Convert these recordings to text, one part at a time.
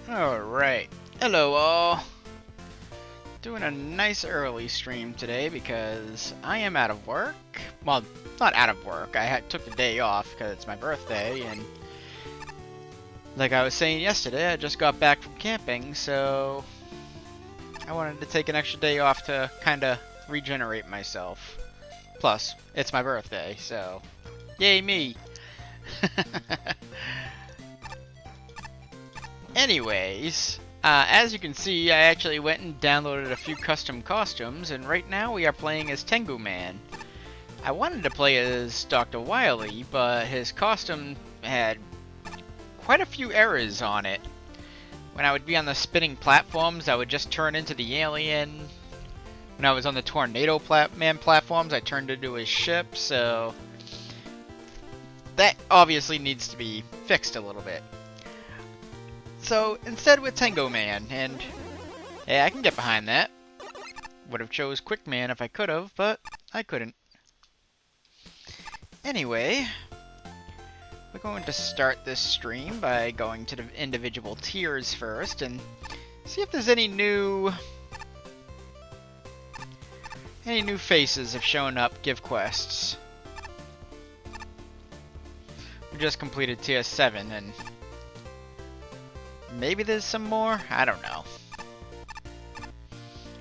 Alright. Hello all. Doing a nice early stream today because I am out of work. Well, not out of work. I took the day off because it's my birthday, and like I was saying yesterday, I just got back from camping, so I wanted to take an extra day off to kinda regenerate myself. Plus, it's my birthday, so yay me! Anyways, as you can see, I actually went and downloaded a few custom costumes, and right now we are playing as Tengu Man. I wanted to play as Dr. Wily, but his costume had quite a few errors on it. When I would be on the spinning platforms, I would just turn into the alien. When I was on the Tornado Man platforms, I turned into his ship, so that obviously needs to be fixed a little bit. So instead with Tengu Man, and yeah, I can get behind that. Would have chose Quick Man if I could have, but I couldn't. Anyway, we're going to start this stream by going to the individual tiers first and see if there's any new faces have shown up, give quests. We just completed tier 7 and maybe there's some more? I don't know.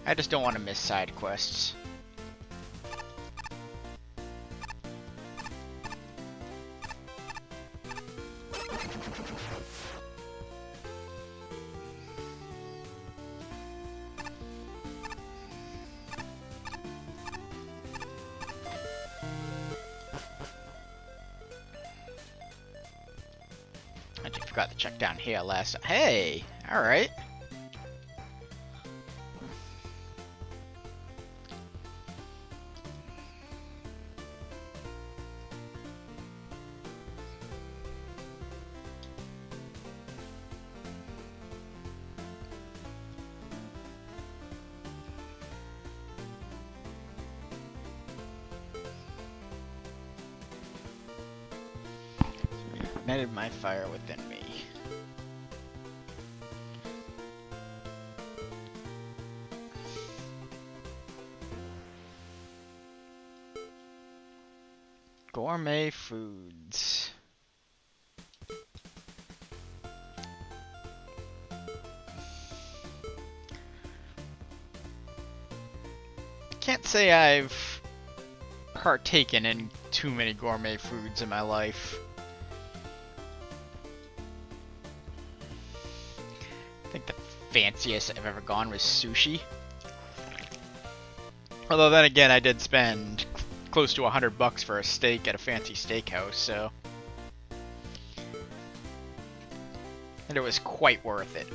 I just don't want to miss side quests. I just forgot to check down here last. Hey! Alright. Ignited my fire within me. Gourmet foods. Can't say I've partaken in too many gourmet foods in my life. I think the fanciest I've ever gone was sushi. Although then again, I did spend close to $100 for a steak at a fancy steakhouse, so. And it was quite worth it.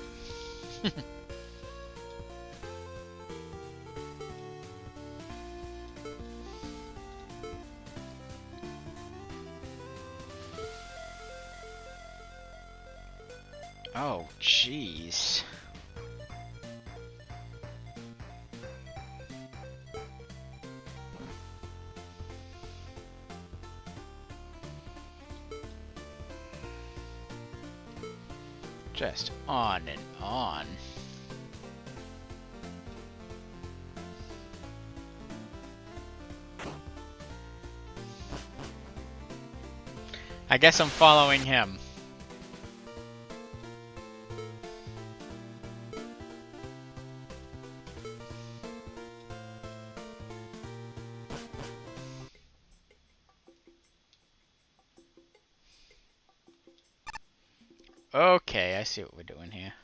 Oh, jeez. Just on and on. I guess I'm following him. Okay, I see what we're doing here.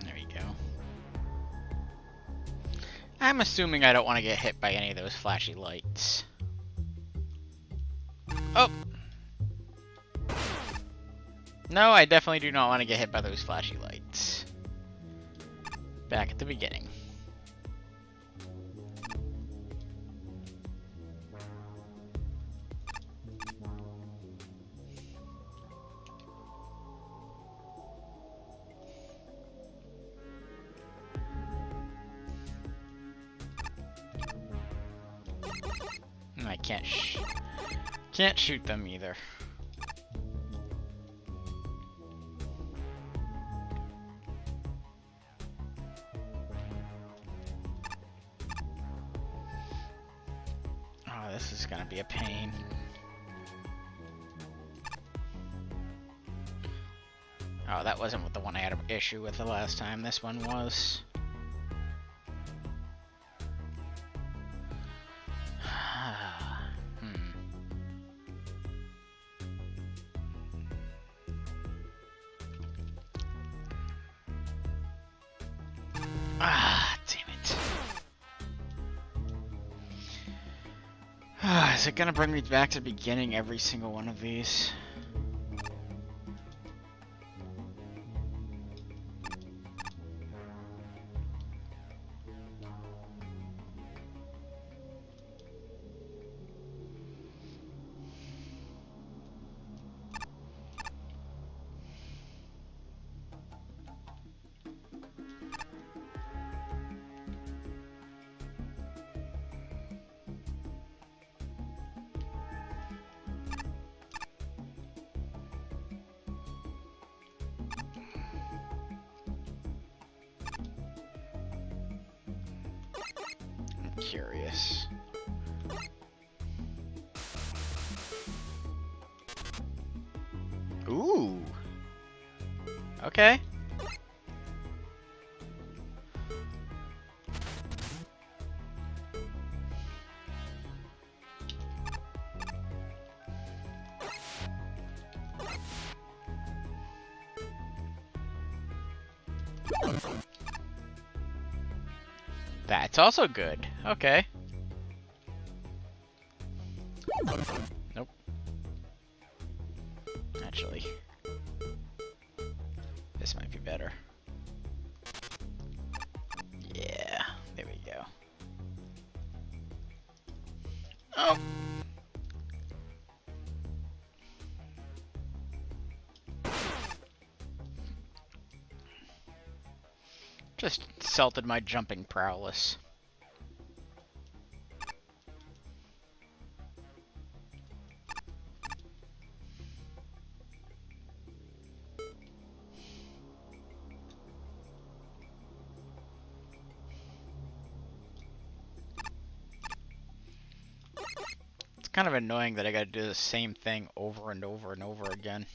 There we go. I'm assuming I don't want to get hit by any of those flashy lights. Oh! No, I definitely do not want to get hit by those flashy lights. Back at the beginning. I can't shoot them either. Oh, this is gonna be a pain. Oh, that wasn't what the one I had an issue with the last time. This one was. Ah, damn it. Is it gonna bring me back to the beginning every single one of these? Curious. Ooh. Okay. That's also good. Okay. Nope. Actually, this might be better. Yeah, there we go. Oh. Just insulted my jumping prowess. It's kind of annoying that I gotta do the same thing over and over and over again.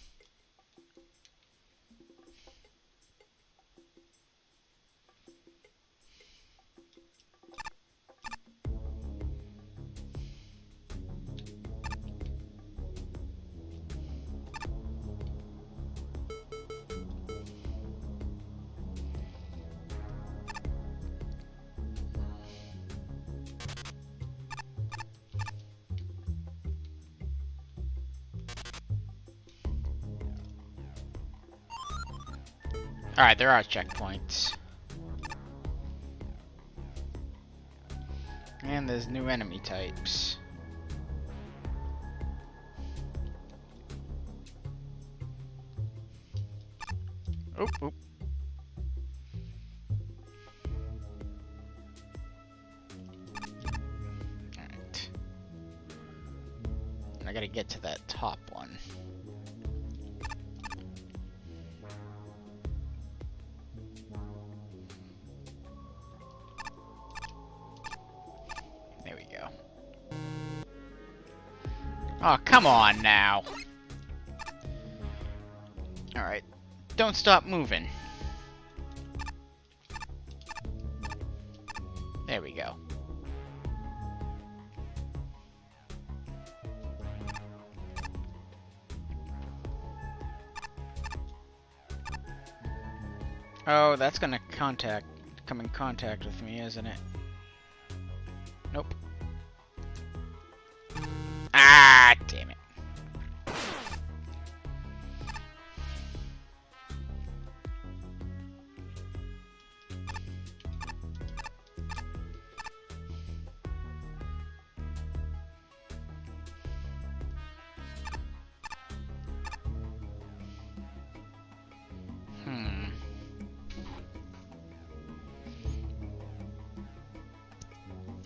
Alright, there are checkpoints. And there's new enemy types. Oop, oop. Alright. I gotta get to that top one. Oh, come on now. Alright. Don't stop moving. There we go. Oh, that's gonna come in contact with me, isn't it? Nope. Ah, damn it.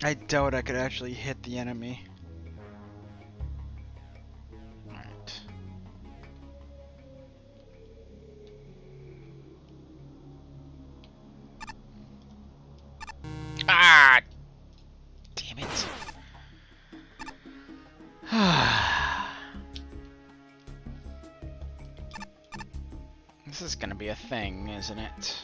I doubt I could actually hit the enemy. Alright. Ah! Damn it. This is gonna be a thing, isn't it?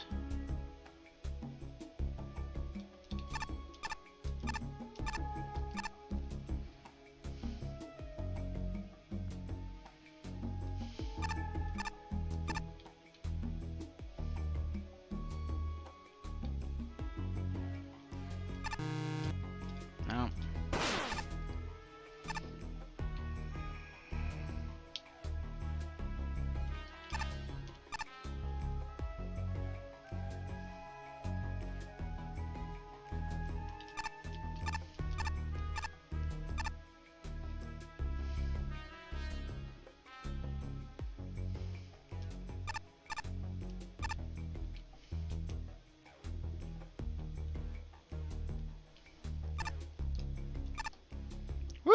No. Woo!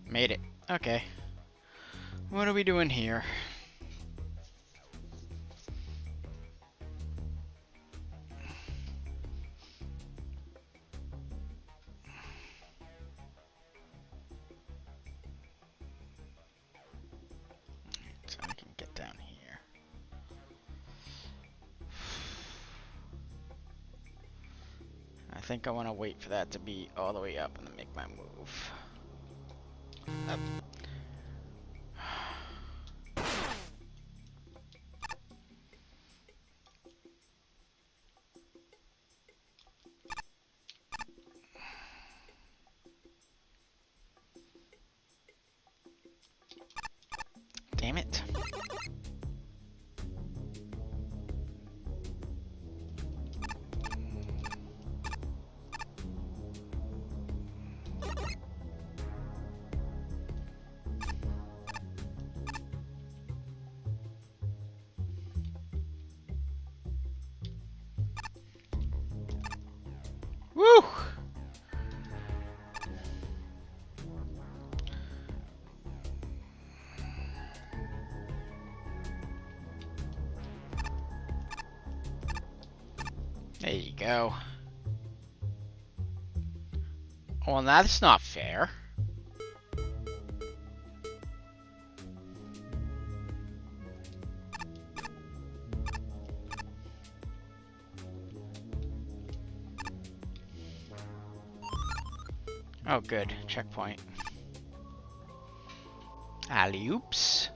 Made it. Okay. What are we doing here? So I can get down here. I think I want to wait for that to be all the way up and then make my move. Up. Damn it. Woo! There you go. Well, that's not fair. Oh, good. Checkpoint. Alley-oops.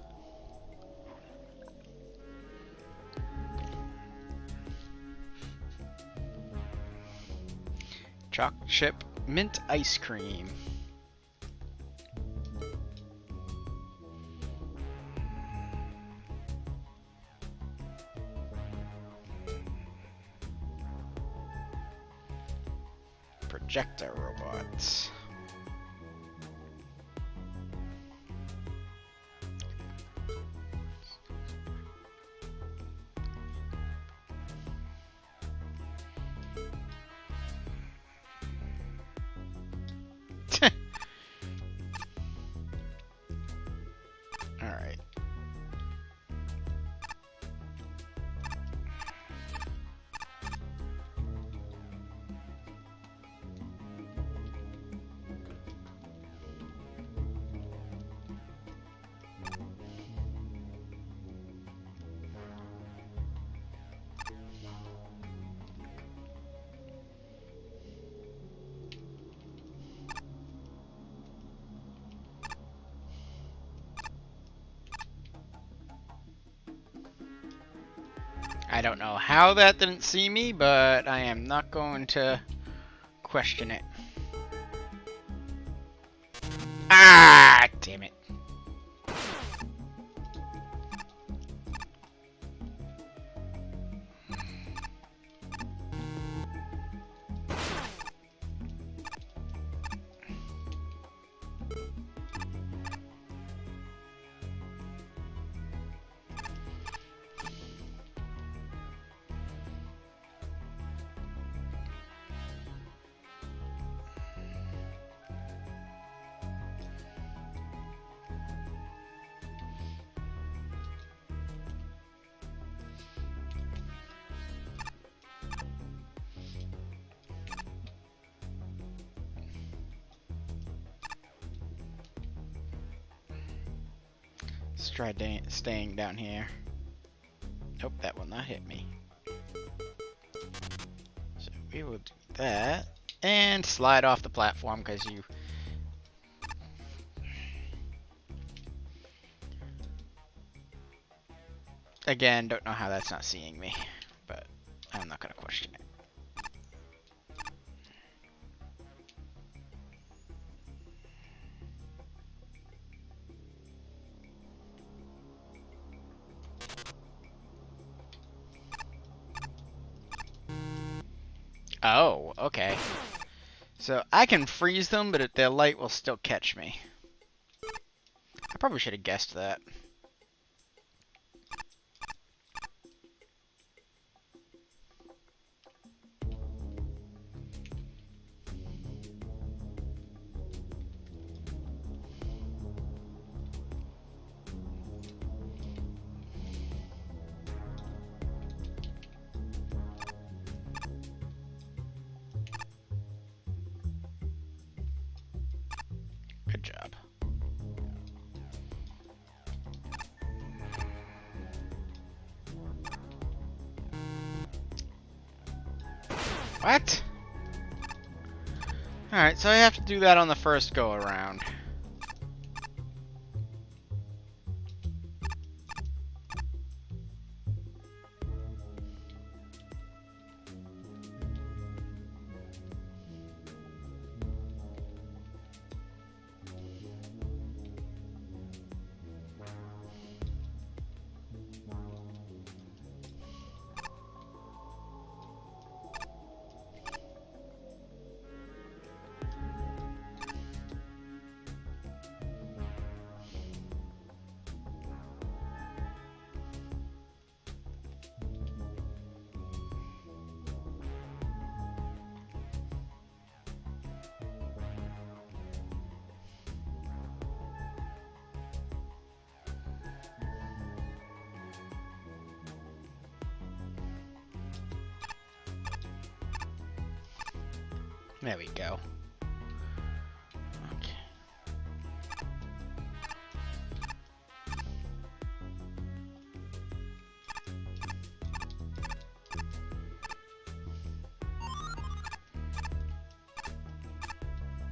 Chocolate chip mint ice cream. Projector robots. Alright. I don't know how that didn't see me, but I am not going to question it. Ah, damn it. try staying down here. Nope, that will not hit me. So we will do that. And slide off the platform because you... Again, don't know how that's not seeing me, but I'm not going to question it. Oh, okay. So I can freeze them, but their light will still catch me. I probably should have guessed that. Good job. What? Alright, so I have to do that on the first go around. There we go. Okay.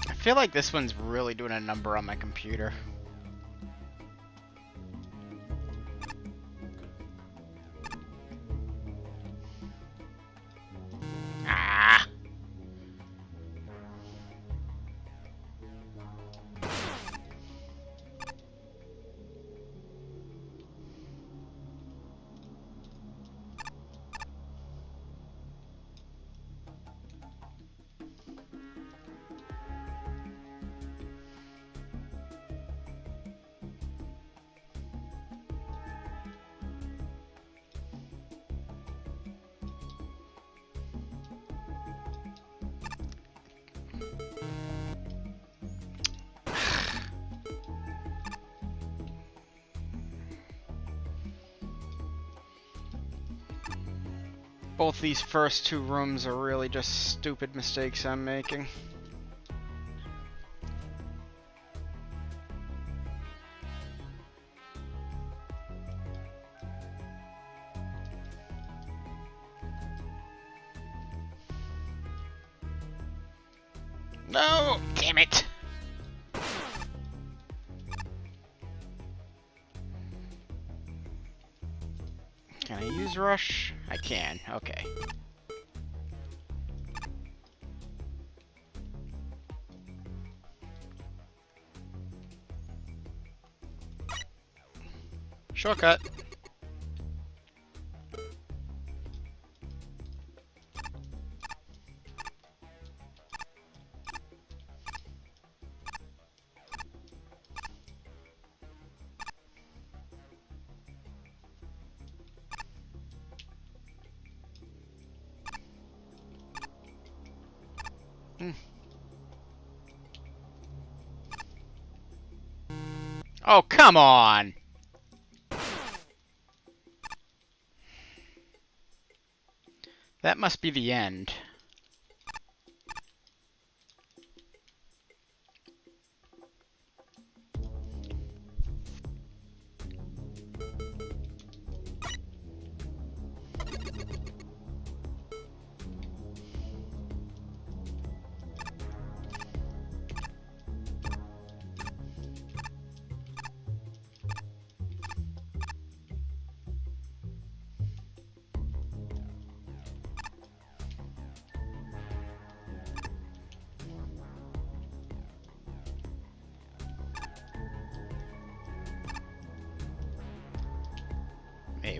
I feel like this one's really doing a number on my computer. Ah! Both these first two rooms are really just stupid mistakes I'm making. No! Damn it! Can I use rush? I can, okay. Shortcut. Oh, come on! That must be the end.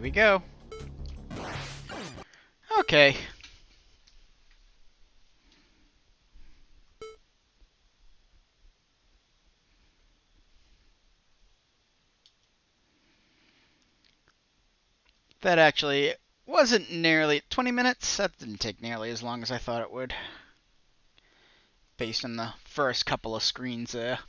we go. Okay. That actually wasn't nearly 20 minutes. That didn't take nearly as long as I thought it would, based on the first couple of screens there.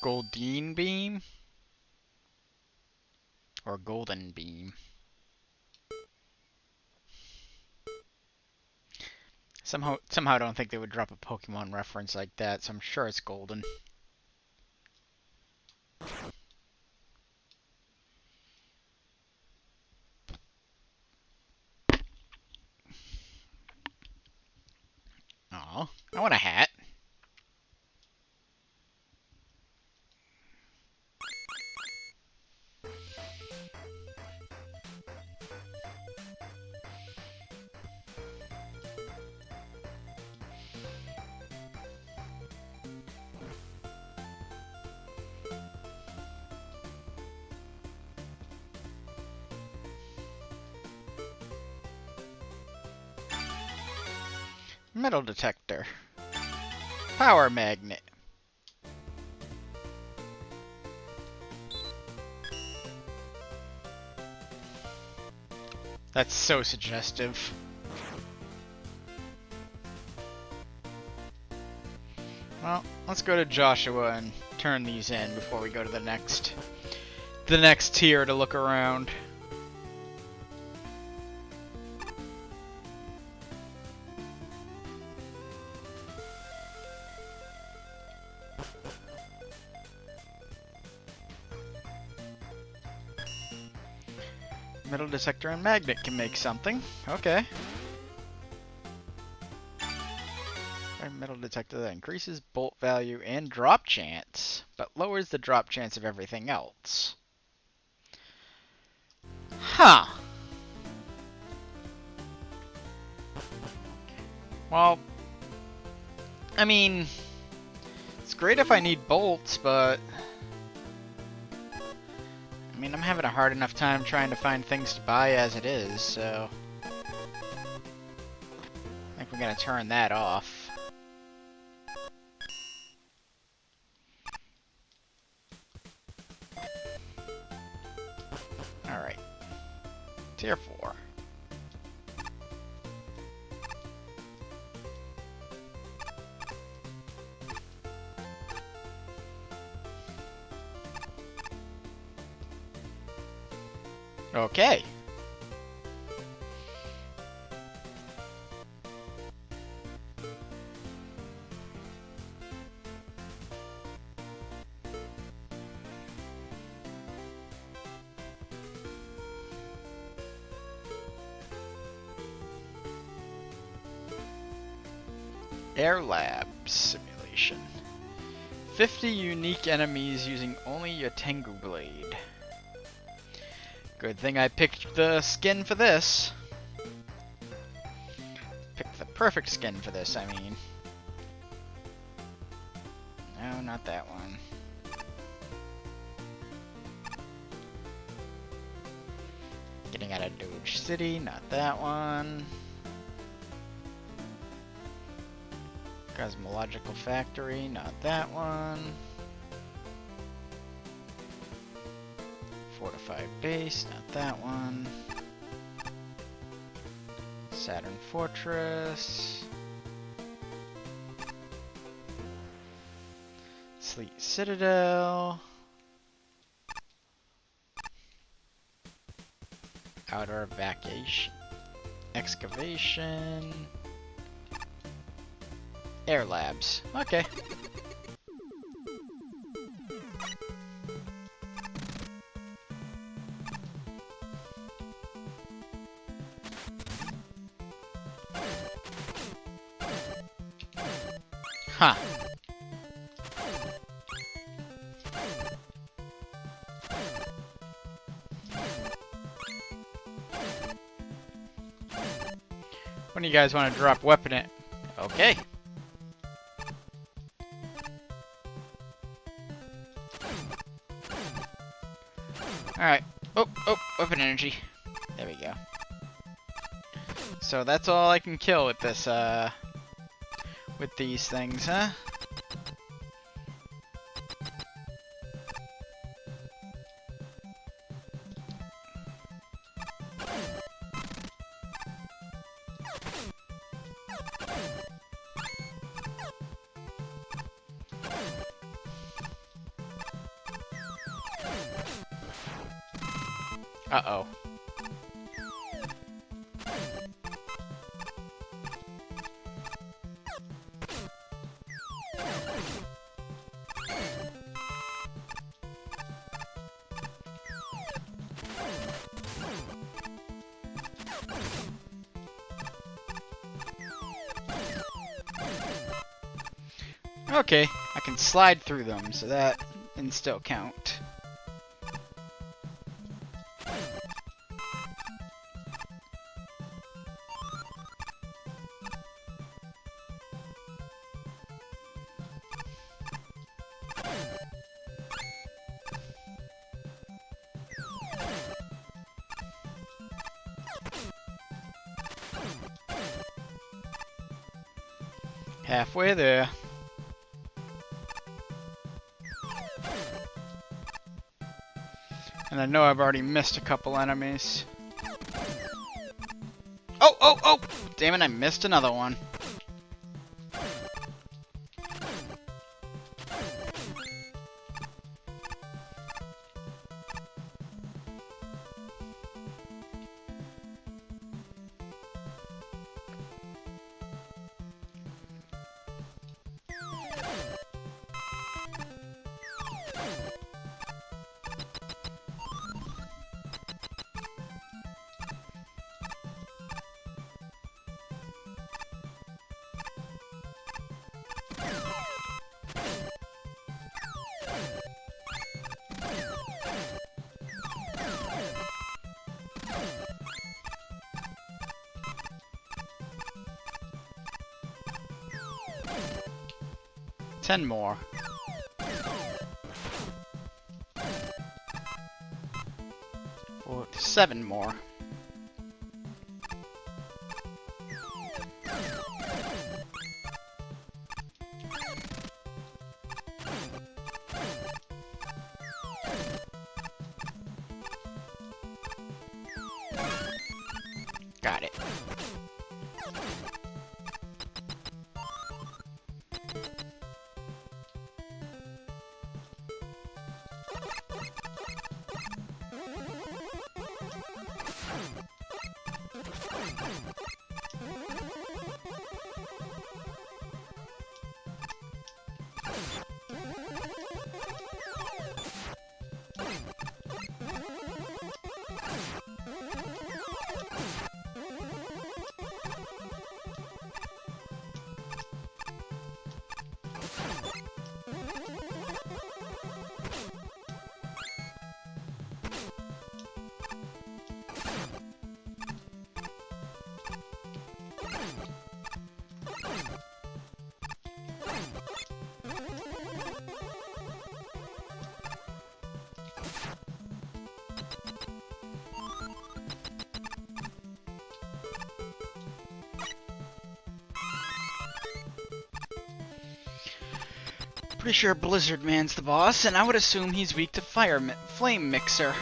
Golden beam? Or golden beam? Somehow I don't think they would drop a Pokemon reference like that, so I'm sure it's golden. Oh, I want a hat. Metal detector. Power magnet. That's so suggestive. Well, let's go to Joshua and turn these in before we go to the next tier to look around. Metal detector and magnet can make something. Okay. A metal detector that increases bolt value and drop chance, but lowers the drop chance of everything else. Huh. Well, I mean, it's great if I need bolts, but I mean, I'm having a hard enough time trying to find things to buy as it is, so I think we're gonna turn that off. Alright. Tier 4. Okay. Air Lab simulation. 50 unique enemies using only a Tengu blade. Good thing I picked the skin for this. Picked the perfect skin for this, I mean. No, not that one. Getting out of Dodge City, not that one. Cosmological Factory, not that one. Fortified Base, not that one. Saturn Fortress. Sleet Citadel. Outer Evacuation. Excavation. Air Labs. Okay. Huh. When do you guys want to drop weapon it? Okay. Alright. Oh, weapon energy. There we go. So that's all I can kill with this, with these things, huh? Uh-oh. Okay, I can slide through them, so that can still count. Halfway there. And I know I've already missed a couple enemies. Oh! Damn it, I missed another one. Ten more. Or 7 more. Got it. Pretty sure Blizzard Man's the boss, and I would assume he's weak to Flame Mixer.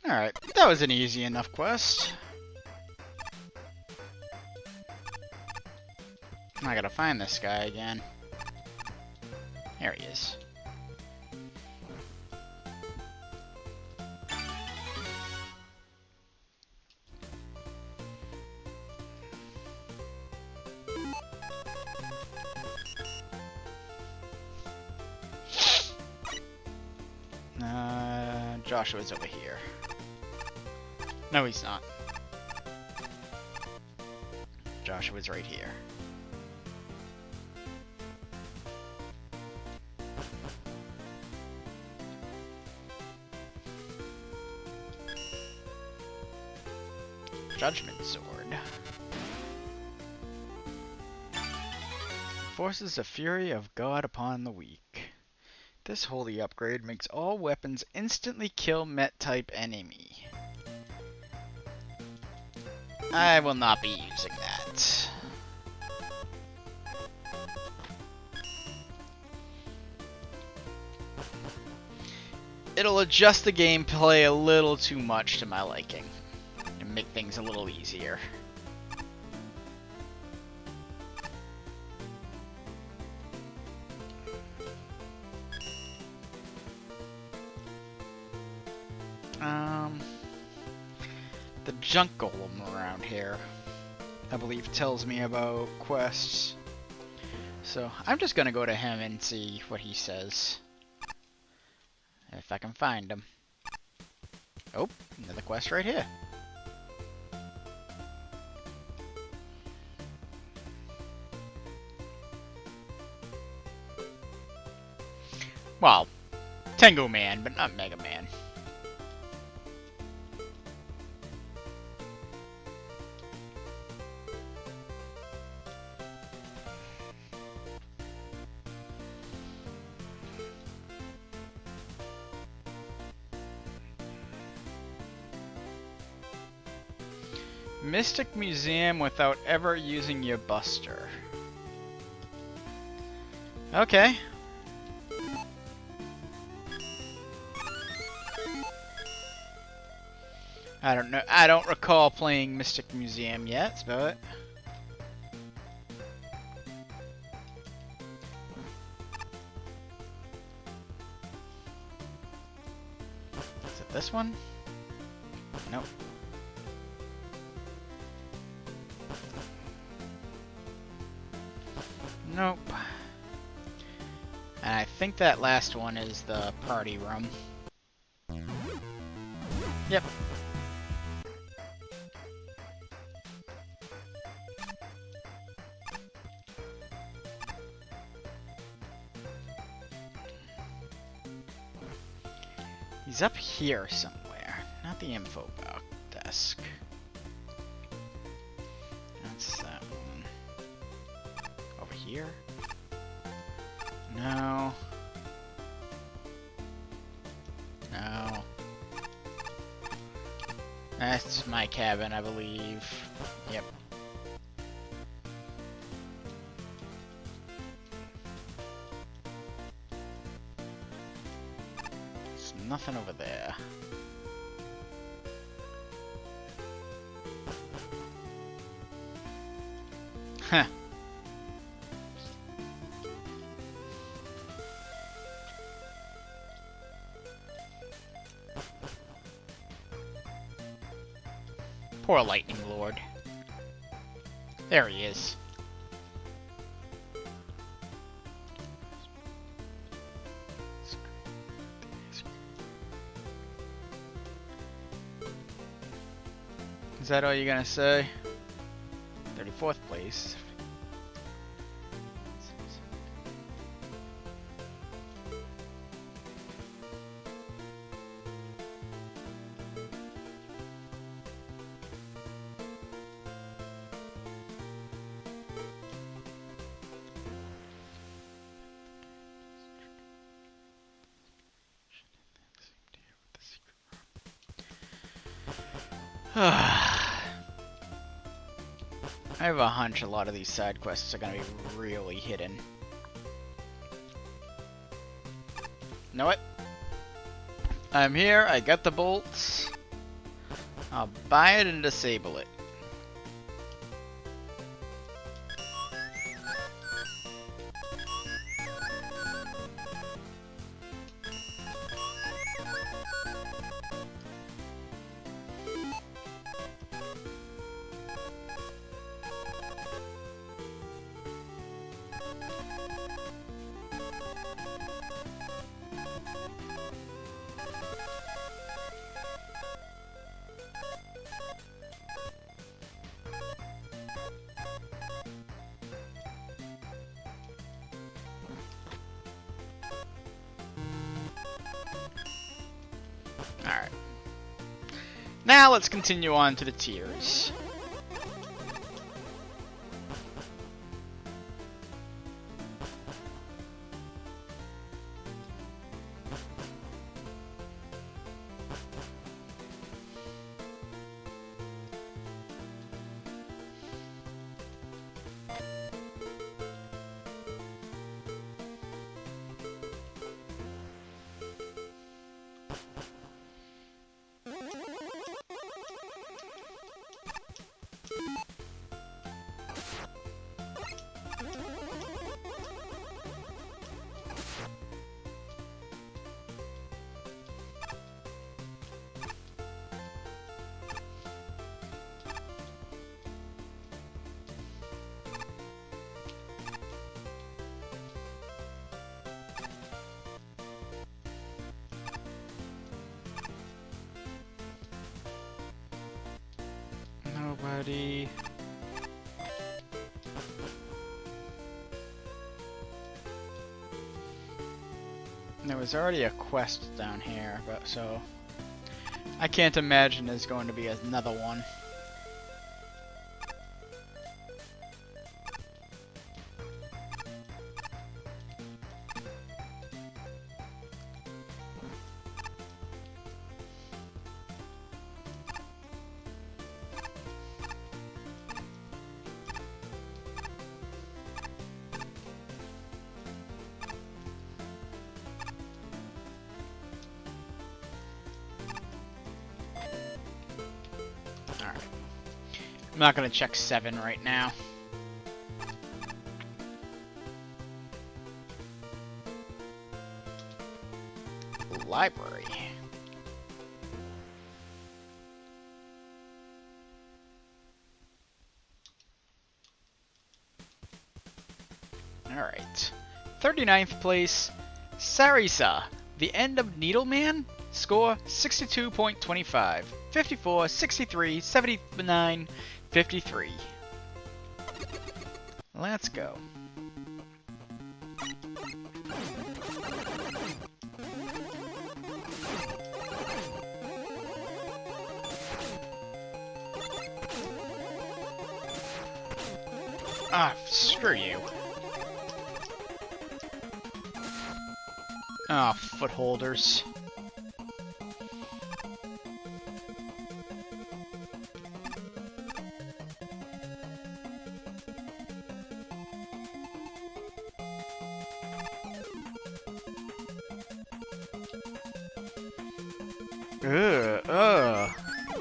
Alright, that was an easy enough quest. I gotta find this guy again. There he is. Joshua's over here. No, he's not. Joshua's right here. Judgment Sword. Forces the fury of God upon the weak. This holy upgrade makes all weapons instantly kill Met-type enemy. I will not be using that. It'll adjust the gameplay a little too much to my liking and make things a little easier. The junk golem around here, I believe, tells me about quests. So I'm just gonna go to him and see what he says. If I can find him. Oh, another quest right here. Well, Tengu Man, but not Mega Man. Mystic Museum without ever using your Buster. Okay. I don't know. I don't recall playing Mystic Museum yet, but is it this one? Nope. Nope. And I think that last one is the party room. Yep. He's up here somewhere, not the info desk. That's that one. Over here? No. No. That's my cabin, I believe. Yep. There's nothing over there. Huh. Poor Lightning Lord. There he is. Is that all you're gonna say? 34th place. I have a hunch a lot of these side quests are gonna be really hidden. Know it? I'm here, I got the bolts. I'll buy it and disable it. Alright. Now let's continue on to the tiers. Nobody. There was already a quest down here, but so I can't imagine there's going to be another one. I'm not gonna check 7 right now. Library. Alright. 39th place, Sarisa, The End of Needleman. Score 62.25. 54, 63, 79, 53. Let's go. Ah, screw you. Ah, footholders.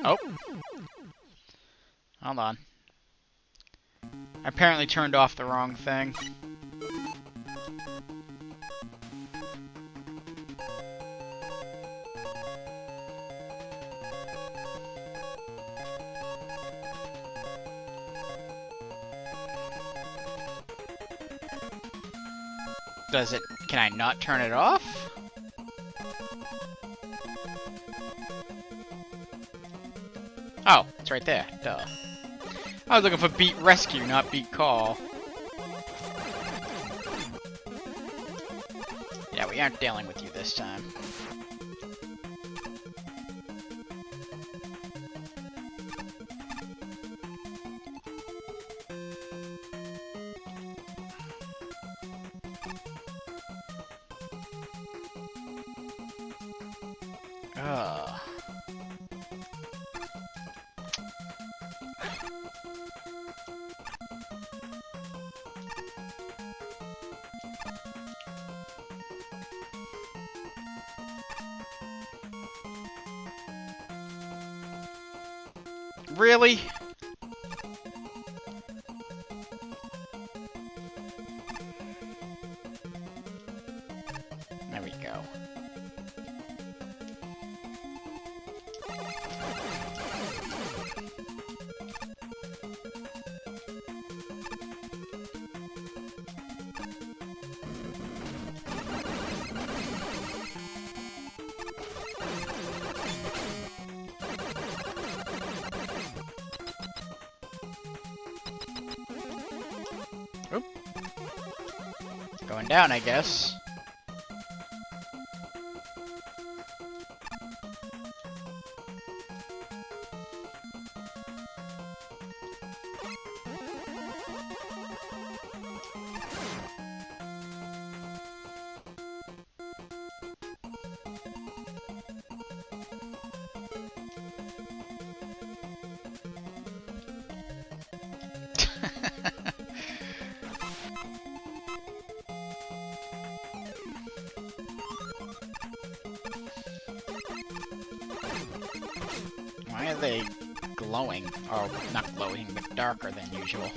Oh. Hold on. I apparently turned off the wrong thing. Can I not turn it off? Oh, it's right there. Duh. I was looking for beat rescue, not beat call. Yeah, we aren't dealing with you this time. Ugh. Really? There we go. Oop. Going down, I guess. Why are they glowing? Or not glowing, but darker than usual.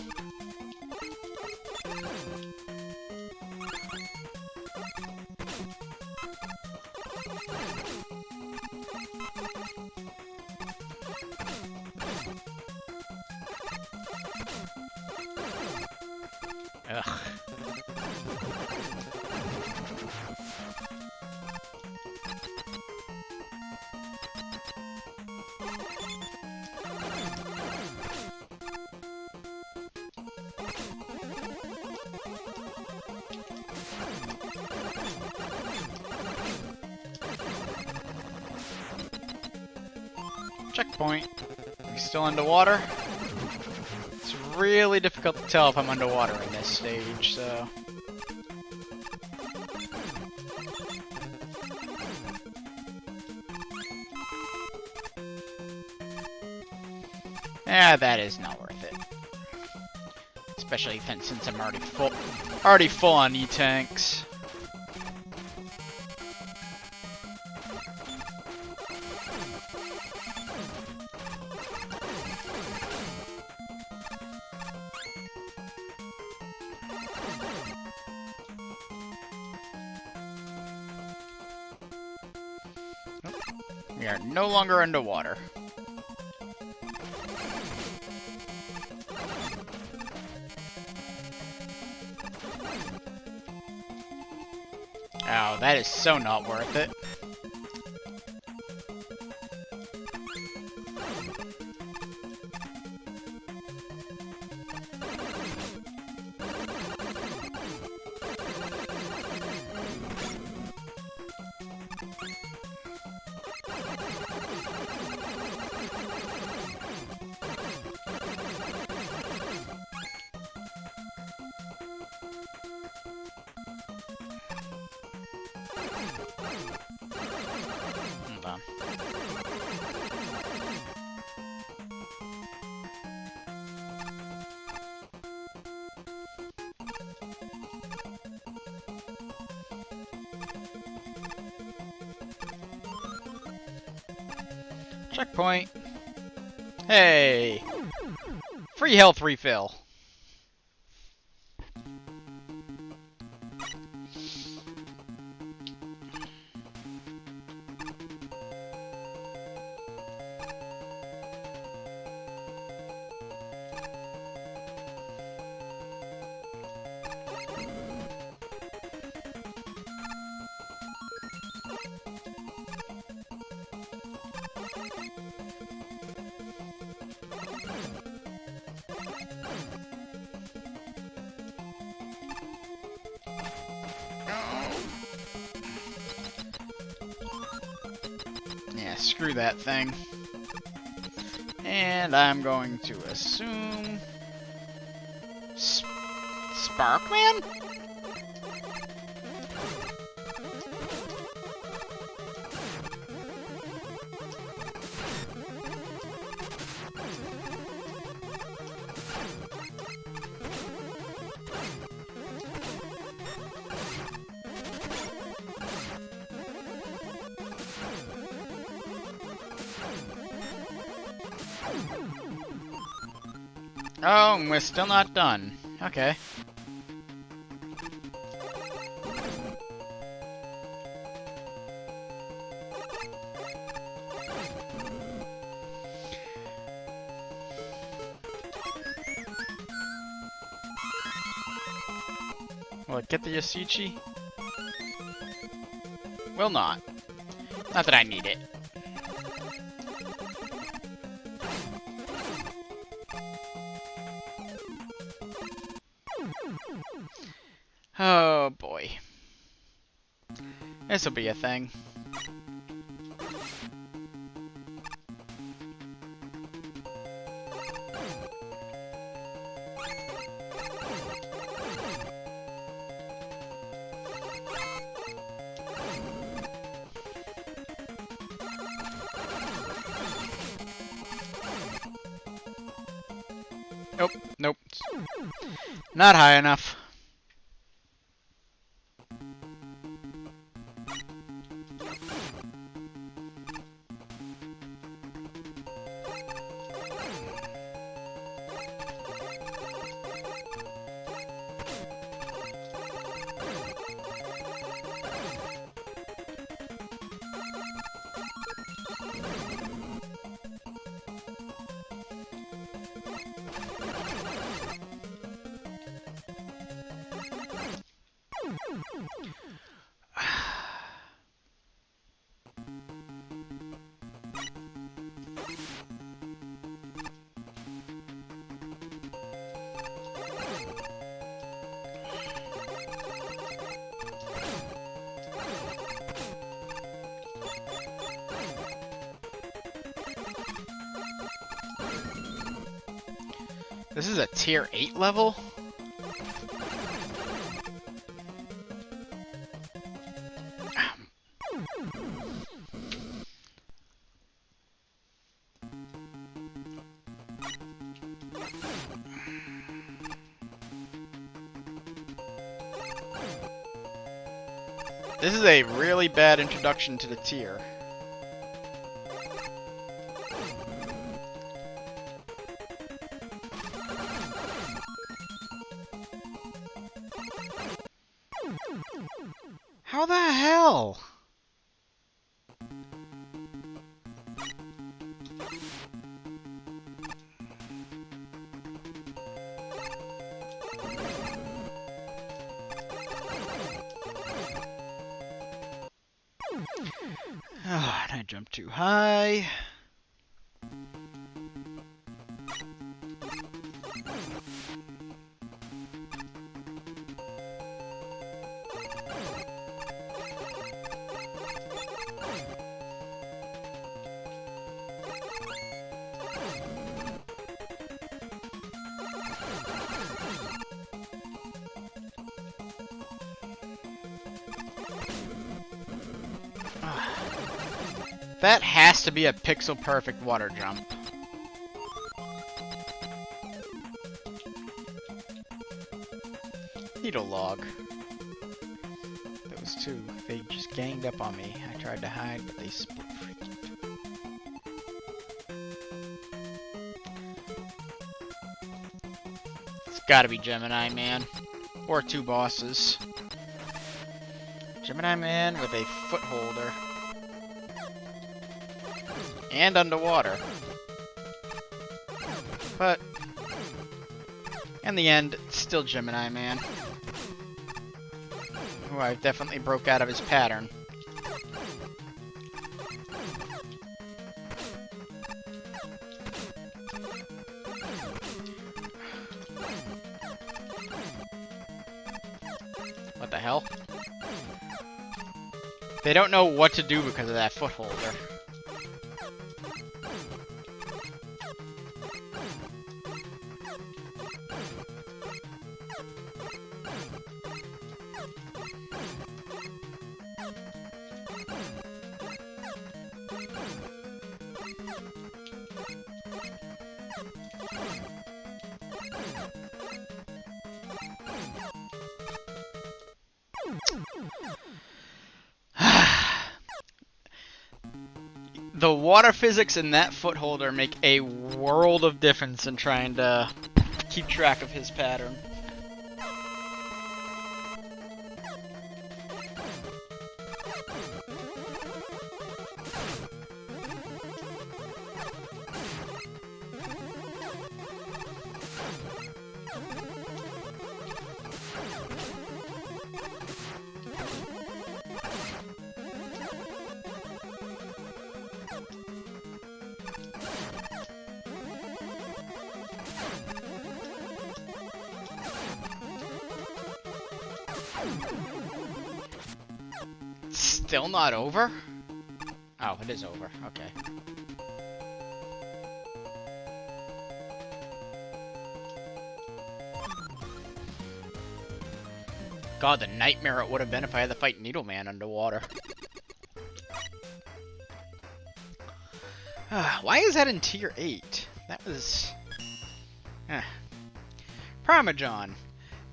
Ugh. Checkpoint. Are we still underwater? It's really difficult to tell if I'm underwater in this stage, so... Yeah, that is not worth it. Especially since I'm already full on E-tanks. We are no longer underwater. Oh, that is so not worth it. Hold on. Checkpoint. Hey! Free health refill. Yeah, screw that thing. And I'm going to assume... Sparkman? Oh, we're still not done. Okay. What, get the Yasuchi? Will not. Not that I need it. Oh boy. This'll be a thing. Nope, nope. Not high enough. This is a tier 8 level? This is a really bad introduction to the tier. How the hell? Oh, and I jumped too high. That has to be a pixel-perfect water jump. Needle log. Those two, they just ganged up on me. I tried to hide, but they split freaking. It's gotta be Gemini Man. Or two bosses. Gemini Man with a foot holder. And underwater. But in the end, it's still Gemini Man. Who I definitely broke out of his pattern. What the hell? They don't know what to do because of that foot holder. The water physics in that foot holder make a world of difference in trying to keep track of his pattern. Still not over? Oh, it is over. Okay. God, the nightmare it would have been if I had to fight Needleman underwater. Why is that in Tier 8? That was... Parmesan.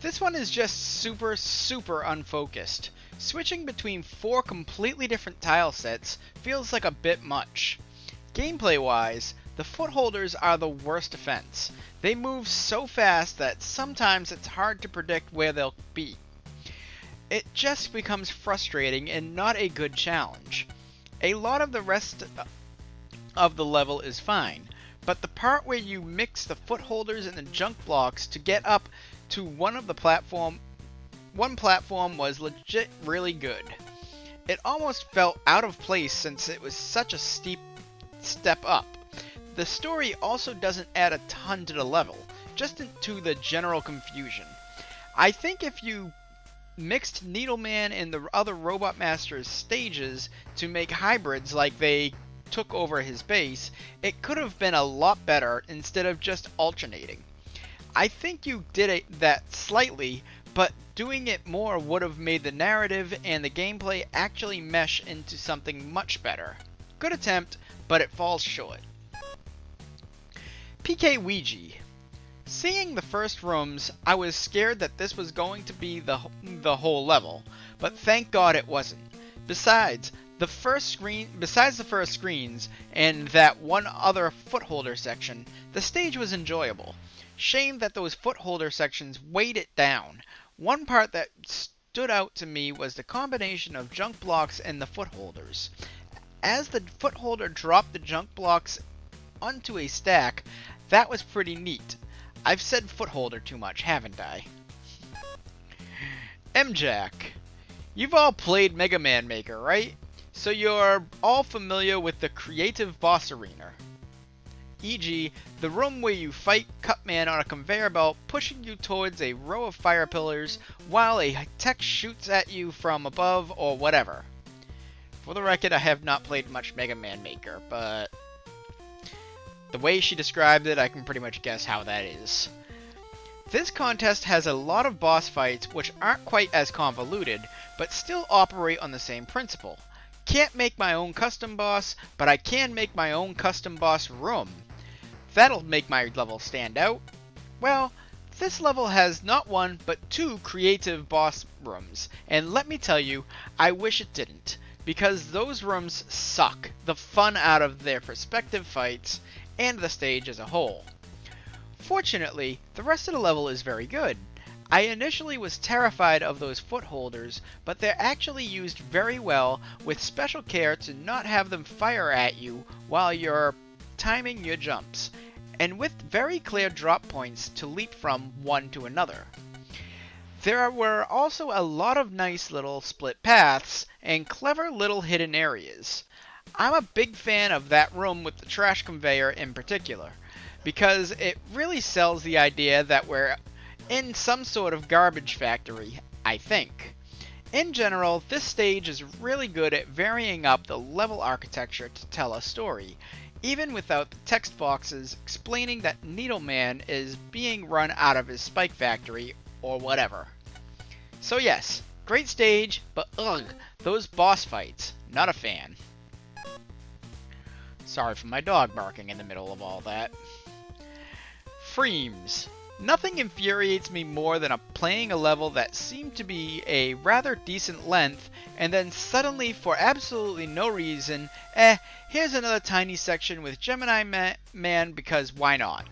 This one is just super unfocused. Switching between 4 completely different tile sets feels like a bit much. Gameplay-wise, the footholders are the worst offense. They move so fast that sometimes it's hard to predict where they'll be. It just becomes frustrating and not a good challenge. A lot of the rest of the level is fine, but the part where you mix the footholders and the junk blocks to get up to one platform was legit really good. It almost felt out of place since it was such a steep step up. The story also doesn't add a ton to the level, just into the general confusion. I think if you mixed Needleman and the other Robot Master's stages to make hybrids like they took over his base, it could have been a lot better instead of just alternating. I think you did that slightly, but doing it more would have made the narrative and the gameplay actually mesh into something much better. Good attempt, but it falls short. PK Ouija. Seeing the first rooms, I was scared that this was going to be the whole level, but thank God it wasn't. Besides the first screens and that one other footholder section, the stage was enjoyable. Shame that those footholder sections weighed it down. One part that stood out to me was the combination of junk blocks and the footholders. As the footholder dropped the junk blocks onto a stack, that was pretty neat. I've said footholder too much, haven't I? M-Jacq. You've all played Megaman Maker, right? So you're all familiar with the creative boss arena. E.g., the room where you fight Cutman on a conveyor belt pushing you towards a row of fire pillars while a tech shoots at you from above or whatever. For the record, I have not played much Mega Man Maker, but the way she described it, I can pretty much guess how that is. This contest has a lot of boss fights which aren't quite as convoluted, but still operate on the same principle. Can't make my own custom boss, but I can make my own custom boss room. That'll make my level stand out. Well, this level has not one, but 2 creative boss rooms, and let me tell you, I wish it didn't, because those rooms suck the fun out of their respective fights, and the stage as a whole. Fortunately, the rest of the level is very good. I initially was terrified of those footholders, but they're actually used very well with special care to not have them fire at you while you're timing your jumps, and with very clear drop points to leap from one to another. There were also a lot of nice little split paths and clever little hidden areas. I'm a big fan of that room with the trash conveyor in particular, because it really sells the idea that we're in some sort of garbage factory, I think. In general, this stage is really good at varying up the level architecture to tell a story, even without the text boxes explaining that Needleman is being run out of his spike factory or whatever. So yes, great stage, but ugh, those boss fights, not a fan. Sorry for my dog barking in the middle of all that. Freems. Nothing infuriates me more than playing a level that seemed to be a rather decent length, and then suddenly, for absolutely no reason, here's another tiny section with Gemini Man because why not?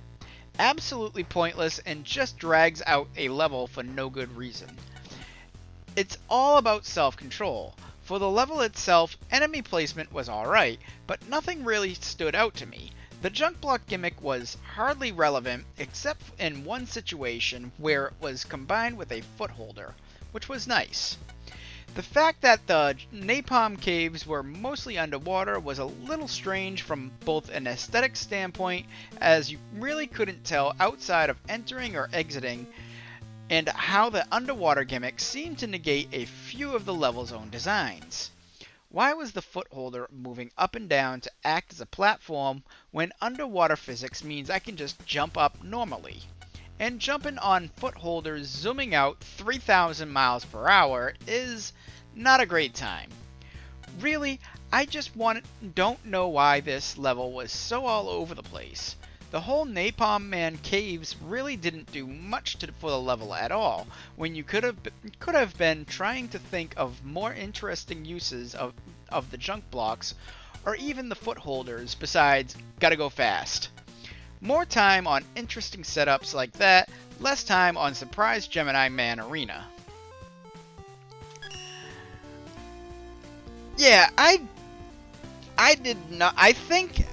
absolutely pointless and just drags out a level for no good reason. It's all about self-control. For the level itself, enemy placement was alright, but nothing really stood out to me. The junk block gimmick was hardly relevant except in one situation where it was combined with a footholder, which was nice. The fact that the napalm caves were mostly underwater was a little strange from both an aesthetic standpoint, as you really couldn't tell outside of entering or exiting, and how the underwater gimmick seemed to negate a few of the level's own designs. Why was the footholder moving up and down to act as a platform when underwater physics means I can just jump up normally? And jumping on footholders zooming out 3,000 miles per hour is not a great time. Really, I just don't know why this level was so all over the place. The whole Napalm Man caves really didn't do much for the level at all, when you could have been trying to think of more interesting uses of the junk blocks, or even the footholders besides gotta go fast. More time on interesting setups like that, less time on Surprise Gemini Man Arena. Yeah, I did not. I think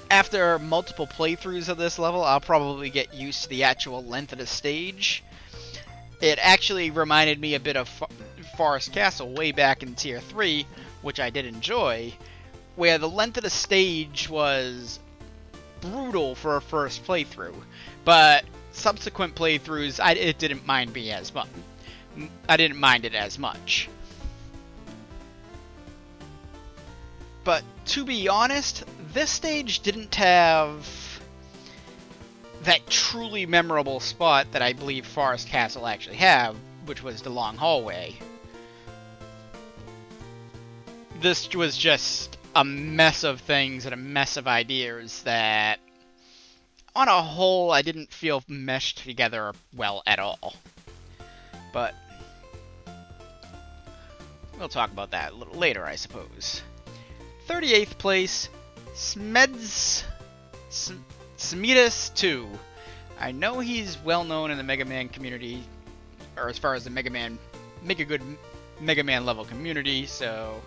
after multiple playthroughs of this level, I'll probably get used to the actual length of the stage. It actually reminded me a bit of Forest Castle way back in Tier 3, which I did enjoy, where the length of the stage was brutal for a first playthrough, but subsequent playthroughs, it didn't mind me as much. I didn't mind it as much. But to be honest, this stage didn't have that truly memorable spot that I believe Forest Castle actually have, which was the long hallway. This was just a mess of things and a mess of ideas that, on a whole, I didn't feel meshed together well at all. But we'll talk about that a little later, I suppose. 38th place, Smedis 2. I know he's well known in the Mega Man community, or as far as the Mega good Mega Man level community, so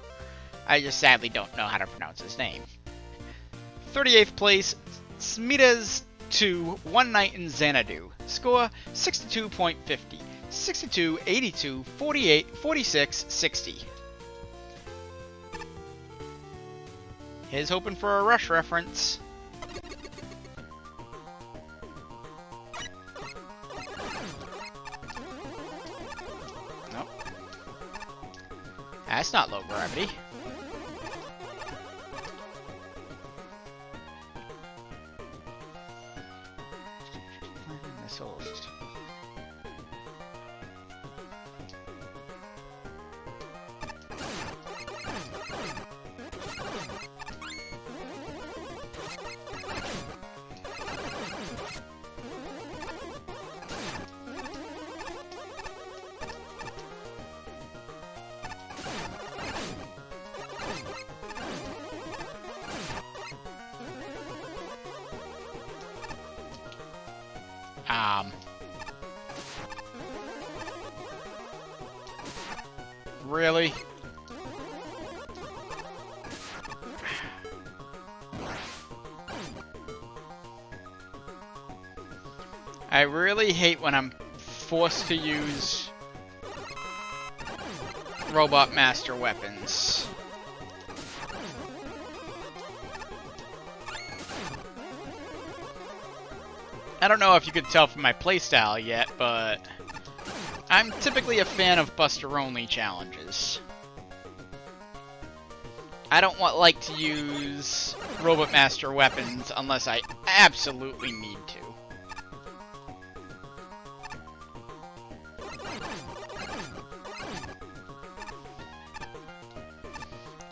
I just sadly don't know how to pronounce his name. 38th place, Smedis 2, One Night in Xanadu. Score 62.50, 62, 82, 48, 46, 60. Here's hoping for a Rush reference. Nope. That's not low gravity. Missiles. Really? I really hate when I'm forced to use Robot Master weapons. I don't know if you could tell from my playstyle yet, but I'm typically a fan of Buster-only challenges. I don't like to use Robot Master weapons unless I absolutely need to.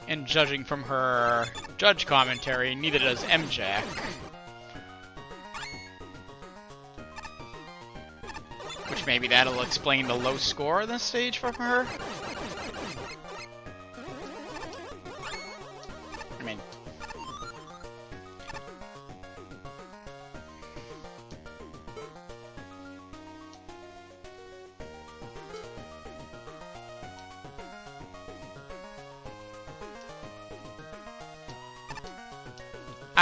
And judging from her judge commentary, neither does M-Jacq. Which maybe that'll explain the low score on this stage from her. I mean,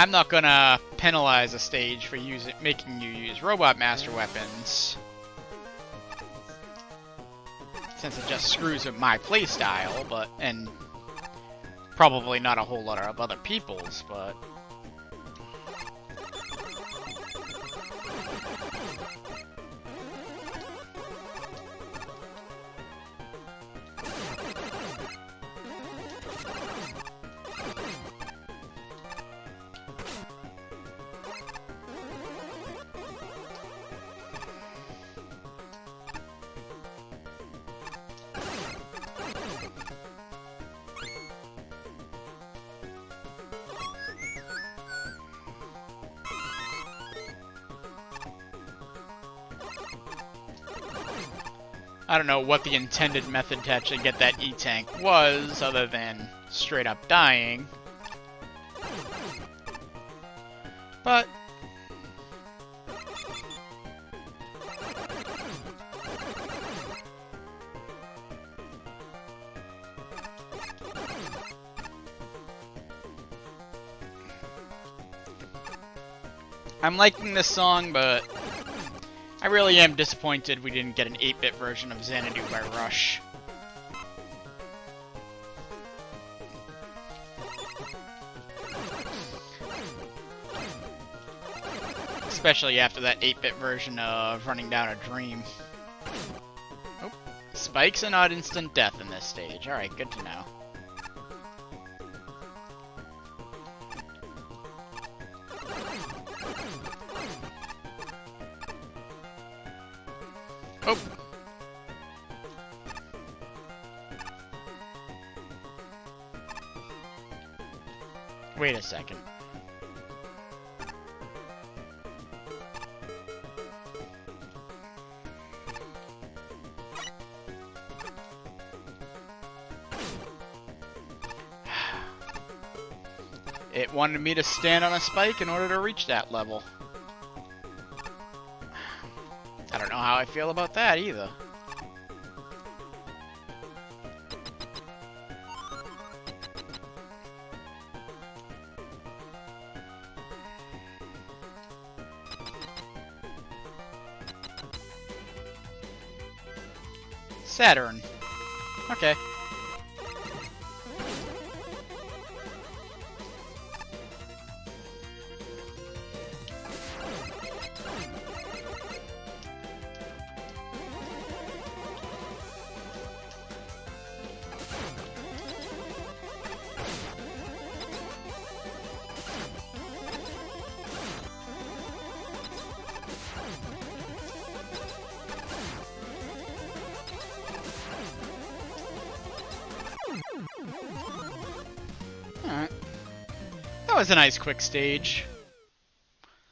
I'm not gonna penalize a stage for making you use Robot Master weapons, since it just screws with my playstyle, and probably not a whole lot of other people's, but... I don't know what the intended method to actually get that E-Tank was, other than straight up dying. But... I'm liking this song, but I really am disappointed we didn't get an 8-bit version of Xanadu by Rush. Especially after that 8-bit version of Running Down a Dream. Oh, spikes are not instant death in this stage. Alright, good to know. Oh. Wait a second. It wanted me to stand on a spike in order to reach that level. I don't know how I feel about that either. Saturn. Okay. Alright. That was a nice quick stage.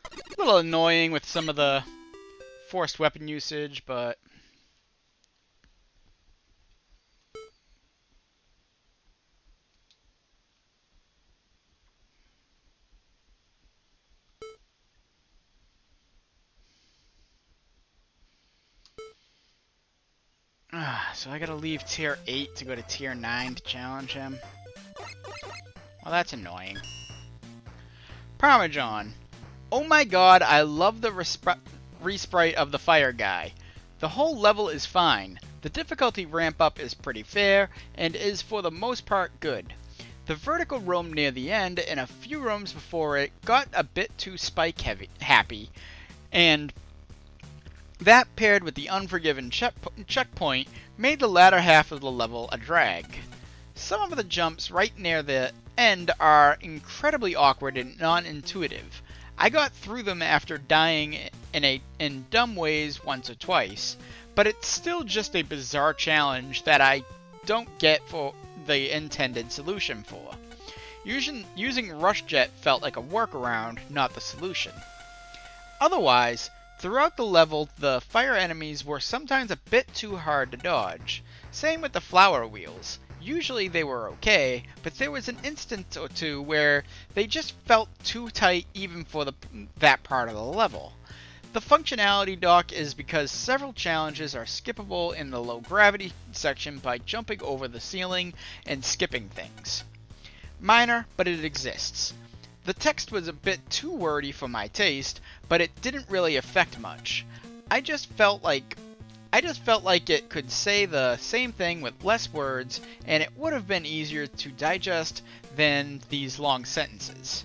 A little annoying with some of the forced weapon usage, but... so I gotta leave tier 8 to go to tier 9 to challenge him. Well, that's annoying. Parmesan. Oh my god, I love the resprite of the fire guy. The whole level is fine. The difficulty ramp up is pretty fair, and is for the most part good. The vertical roam near the end, and a few rooms before it, got a bit too happy, and that paired with the Unforgiven checkpoint made the latter half of the level a drag. Some of the jumps right near the end are incredibly awkward and non-intuitive. I got through them after dying in dumb ways once or twice, but it's still just a bizarre challenge that I don't get for the intended solution for. Using Rush Jet felt like a workaround, not the solution. Otherwise, throughout the level, the fire enemies were sometimes a bit too hard to dodge. Same with the flower wheels. Usually they were okay, but there was an instance or two where they just felt too tight even for that part of the level. The functionality dock is because several challenges are skippable in the low gravity section by jumping over the ceiling and skipping things. Minor, but it exists. The text was a bit too wordy for my taste, but it didn't really affect much. I just felt like it could say the same thing with less words, and it would have been easier to digest than these long sentences.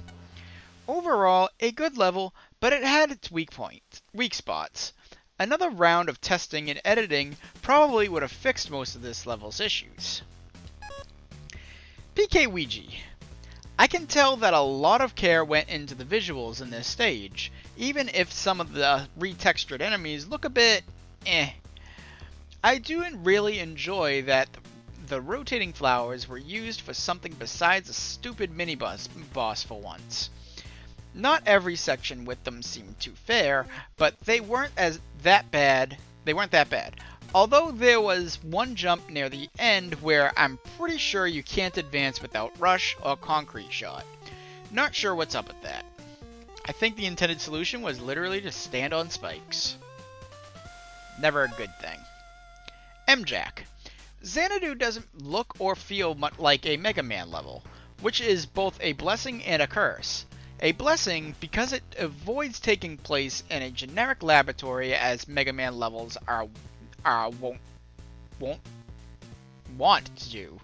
Overall, a good level, but it had its weak spots. Another round of testing and editing probably would have fixed most of this level's issues. PK Ouija. I can tell that a lot of care went into the visuals in this stage, even if some of the retextured enemies look a bit eh. I do really enjoy that the rotating flowers were used for something besides a stupid mini-boss for once. Not every section with them seemed too fair, but they weren't that bad. Although there was one jump near the end where I'm pretty sure you can't advance without rush or concrete shot. Not sure what's up with that. I think the intended solution was literally to stand on spikes. Never a good thing. M-Jacq. Xanadu doesn't look or feel much like a Megaman level, which is both a blessing and a curse. A blessing because it avoids taking place in a generic laboratory as Megaman levels won't want to.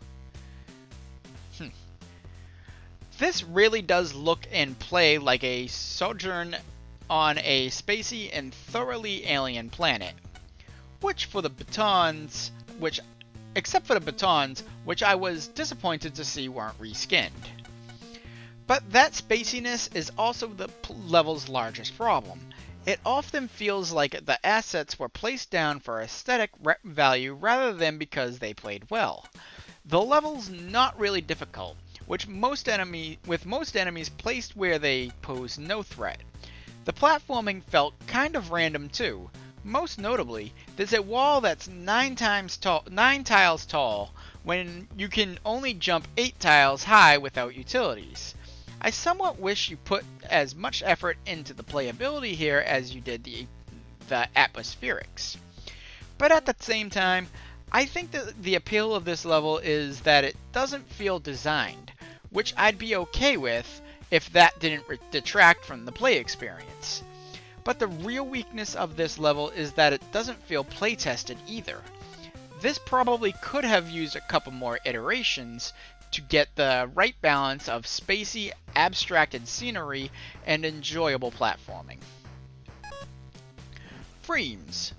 This really does look and play like a sojourn on a spacey and thoroughly alien planet. Except for the batons, which I was disappointed to see weren't reskinned. But that spaciness is also the level's largest problem. It often feels like the assets were placed down for aesthetic value rather than because they played well. The level's not really difficult, with most enemies placed where they pose no threat. The platforming felt kind of random too. Most notably, there's a wall that's 9 tiles tall when you can only jump 8 tiles high without utilities. I somewhat wish you put as much effort into the playability here as you did the atmospherics. But at the same time, I think that the appeal of this level is that it doesn't feel designed, which I'd be okay with if that didn't detract from the play experience. But the real weakness of this level is that it doesn't feel playtested either. This probably could have used a couple more iterations to get the right balance of spacey, abstracted scenery and enjoyable platforming. Frames.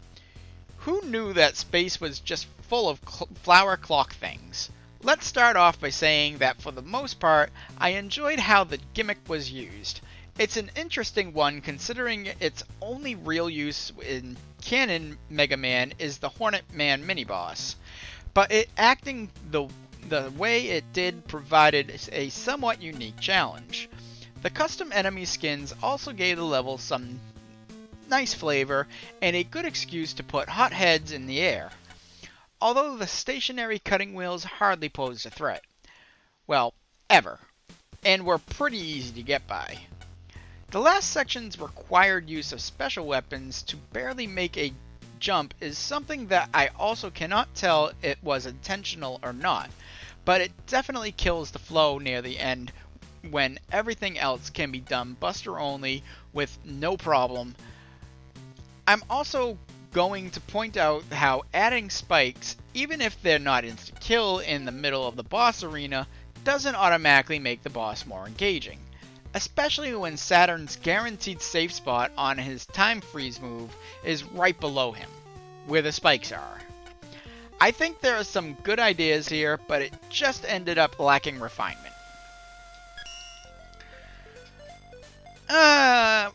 Who knew that space was just full of flower clock things? Let's start off by saying that for the most part, I enjoyed how the gimmick was used. It's an interesting one considering its only real use in canon Mega Man is the Hornet Man mini-boss. But it acting the way it did provided a somewhat unique challenge. The custom enemy skins also gave the level some nice flavor and a good excuse to put hot heads in the air. Although the stationary cutting wheels hardly posed a threat. Well, ever. And were pretty easy to get by. The last section's required use of special weapons to barely make a jump is something that I also cannot tell it was intentional or not, but it definitely kills the flow near the end when everything else can be done buster only with no problem. I'm also going to point out how adding spikes, even if they're not instant kill in the middle of the boss arena, doesn't automatically make the boss more engaging. Especially when Saturn's guaranteed safe spot on his time freeze move is right below him, where the spikes are. I think there are some good ideas here, but it just ended up lacking refinement. Yeah,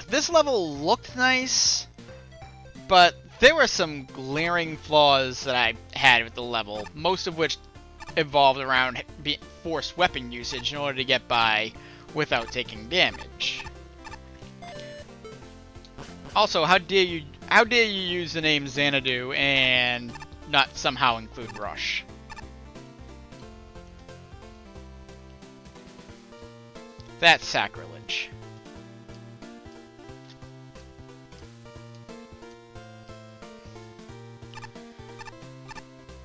this level looked nice, but there were some glaring flaws that I had with the level, most of which evolved around forced weapon usage in order to get by without taking damage. Also, how dare you use the name Xanadu and not somehow include Rush? That's sacrilege.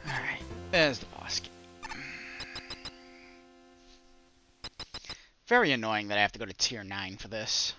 Alright, there's the boss. Very annoying that I have to go to tier 9 for this.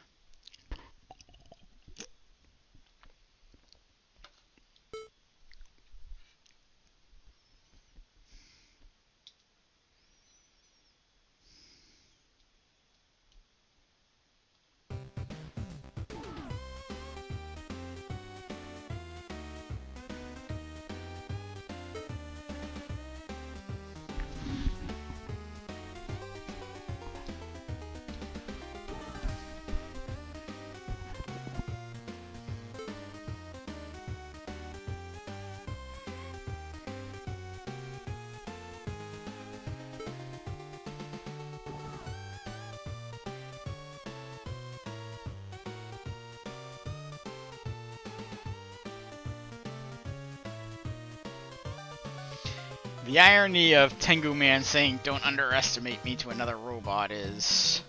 The irony of Tengu Man saying don't underestimate me to another robot is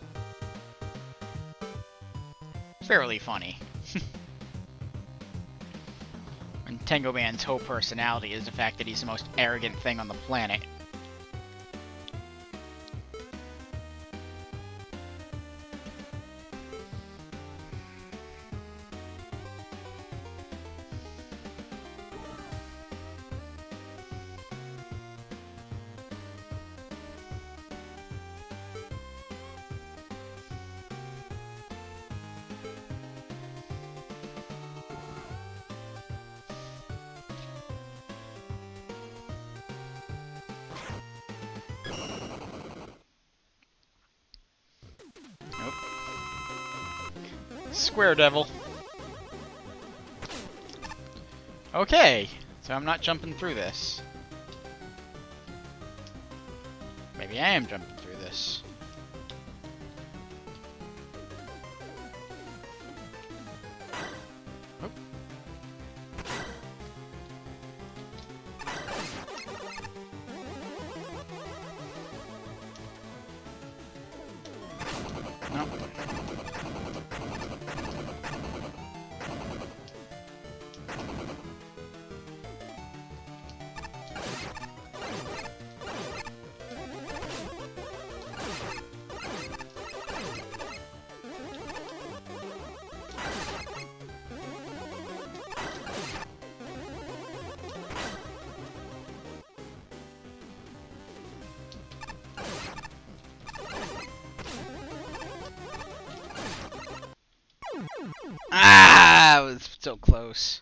fairly funny. And Tengu Man's whole personality is the fact that he's the most arrogant thing on the planet. Square Devil. Okay, so I'm not jumping through this. Maybe I am jumping through this. Oh. No. Ah, it was so close.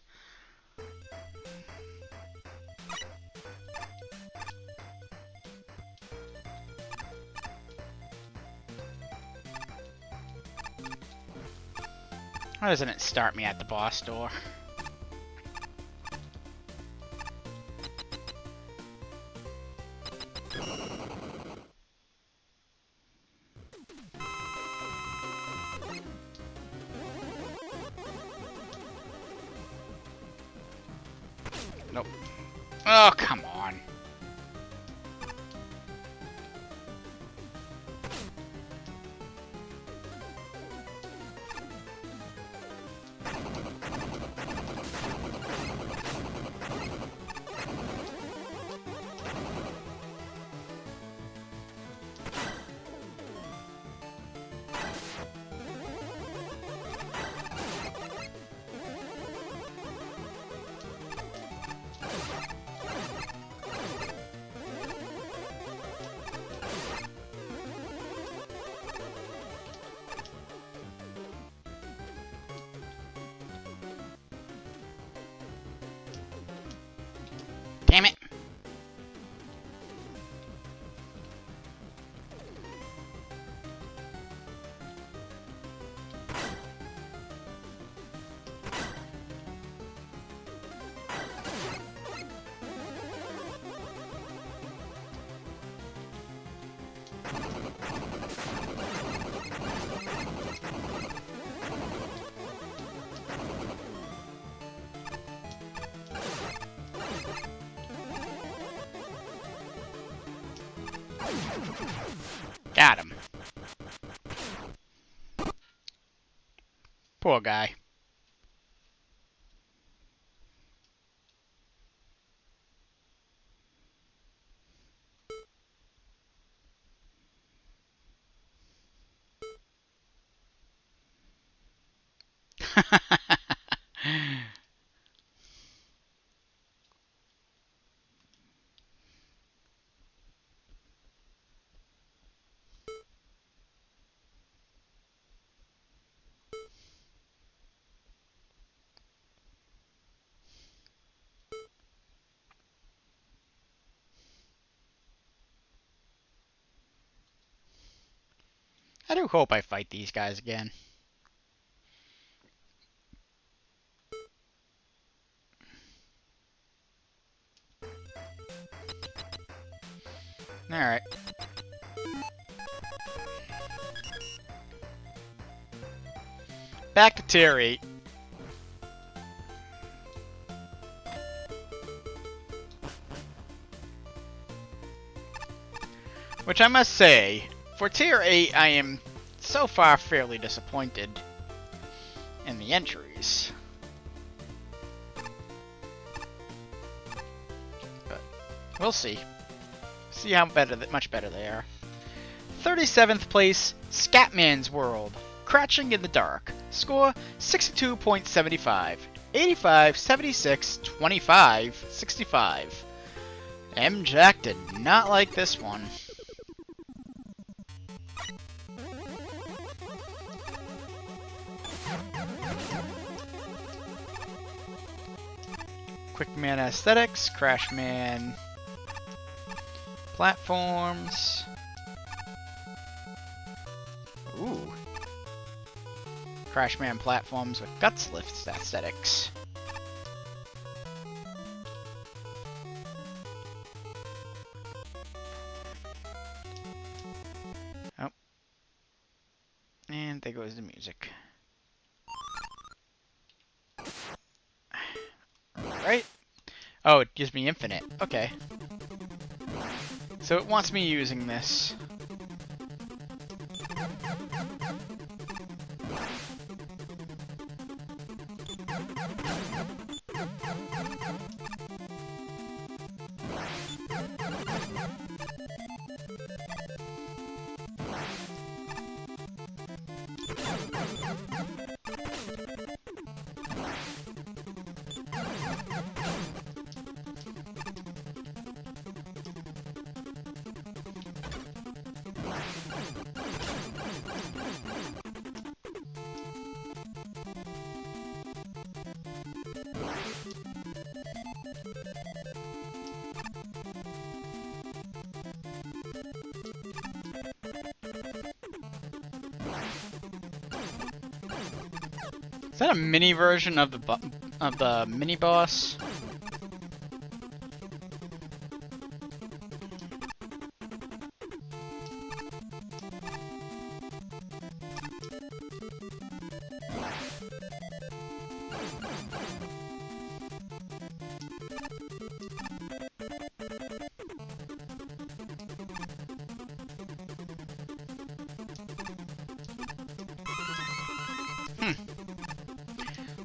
Why doesn't it start me at the boss door? Nope. Oh, come on. Damn it. Got him. Poor guy. I do hope I fight these guys again. Alright. Back to tier 8. Which I must say, for tier 8 I am so far fairly disappointed in the entries. But we'll see. See how much better they are. 37th place, Scatman's World. Crouching in the Dark. Score 62.75. 85, 76, 25, 65. M-Jacq did not like this one. Quickman Aesthetics, Crashman Platforms. Ooh. Crashman Platforms with Guts Lifts Aesthetics. Oh. And there goes the music. Right? Oh, it gives me infinite. Okay. So it wants me using this. Is that a mini version of the mini boss?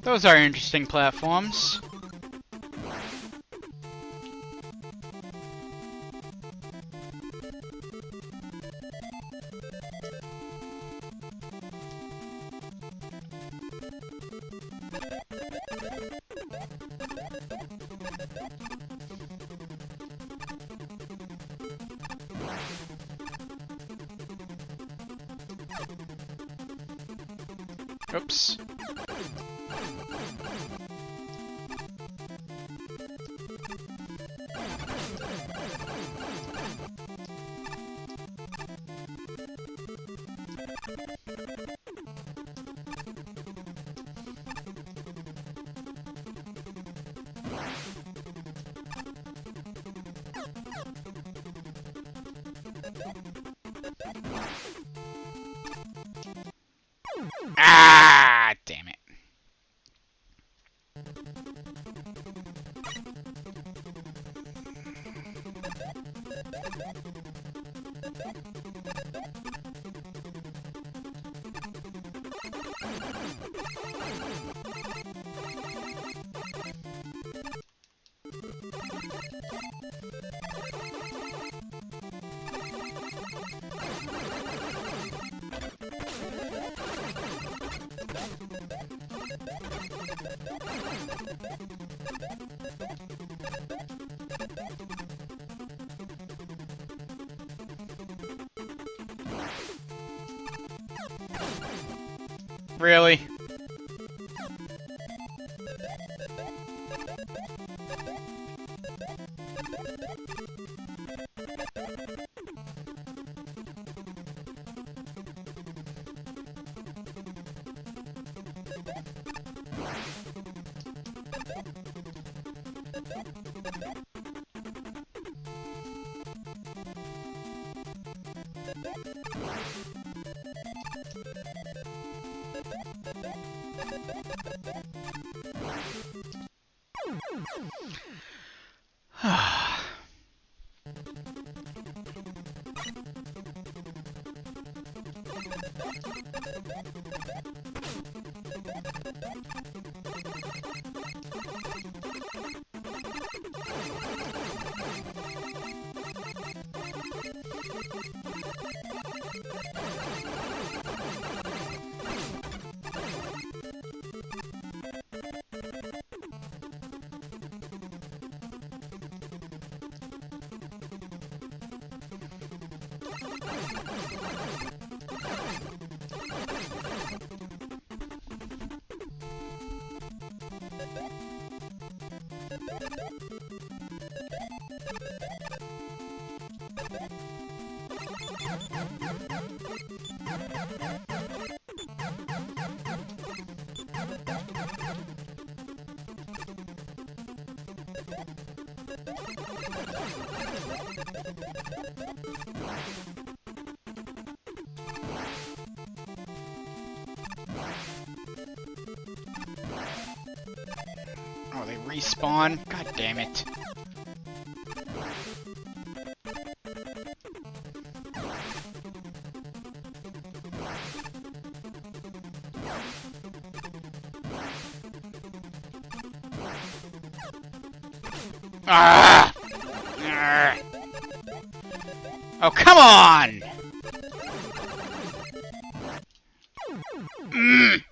Those are interesting platforms. Oops. Ah, damn it. Really? Oh, they respawn? God damn it. Ah! Arrgh. Oh, come on! Mm.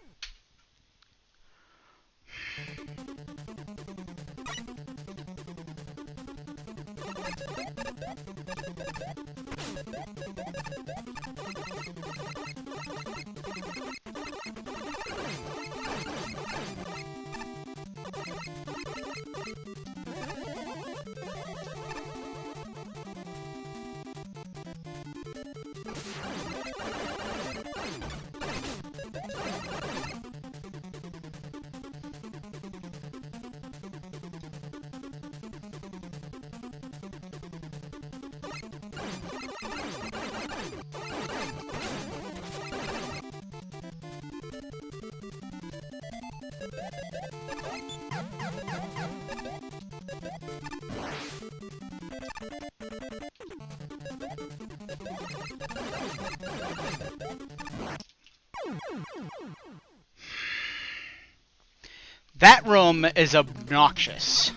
That room is obnoxious.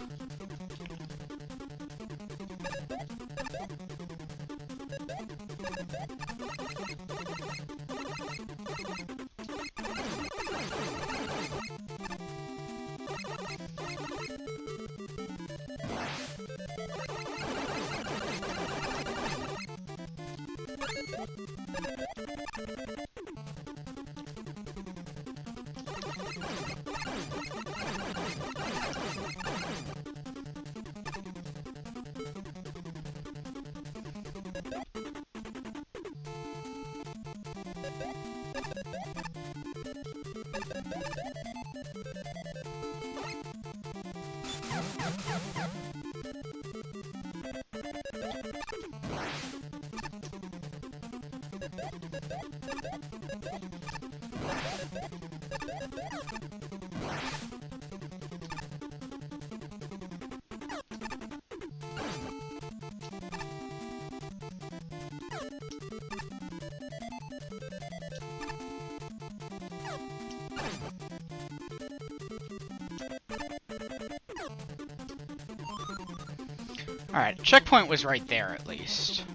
Alright, checkpoint was right there at least.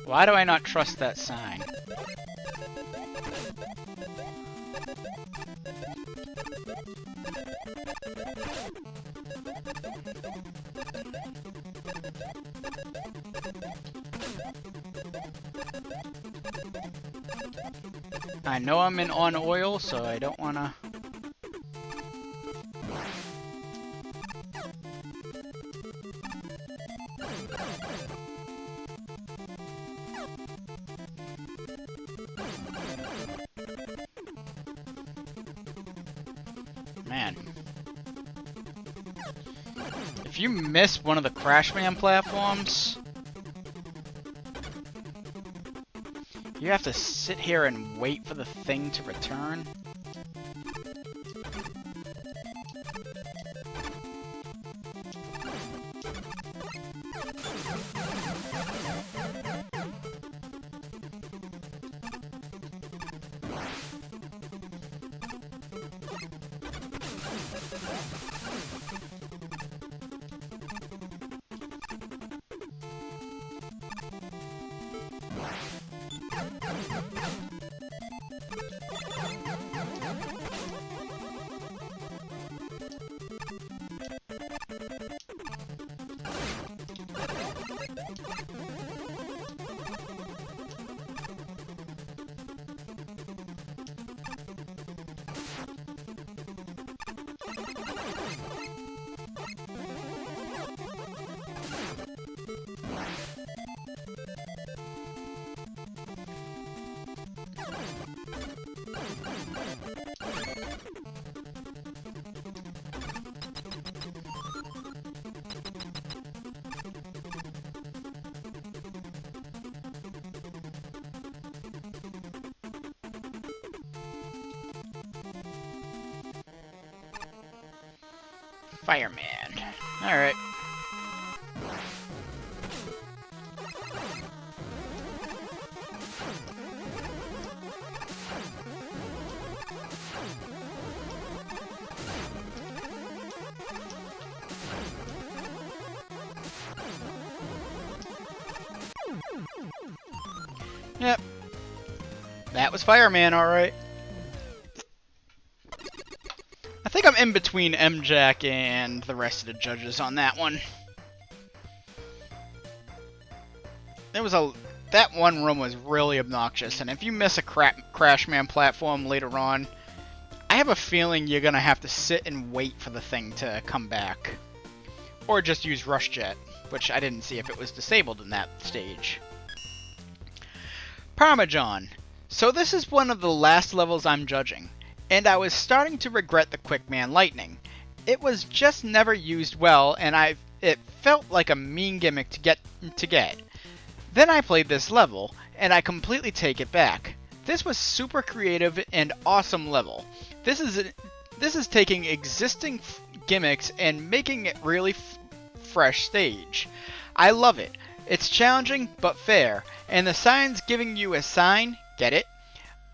Why do I not trust that sign? I know I'm in on oil, so I don't want to... Man. If you miss one of the Crashman platforms, you have to sit here and wait for the thing to return. Fireman. Alright. Yep. That was Fireman, alright. I think I'm in between M-Jacq and the rest of the judges on that one. That one room was really obnoxious, and if you miss a Crashman platform later on, I have a feeling you're gonna have to sit and wait for the thing to come back. Or just use Rush Jet, which I didn't see if it was disabled in that stage. Parmesan. So this is one of the last levels I'm judging, and I was starting to regret the Quickman Lightning. It was just never used well, and it felt like a mean gimmick to get. Then I played this level, and I completely take it back. This was super creative and awesome level. This is taking existing gimmicks and making it really fresh stage. I love it. It's challenging but fair, and the signs giving you a sign, get it,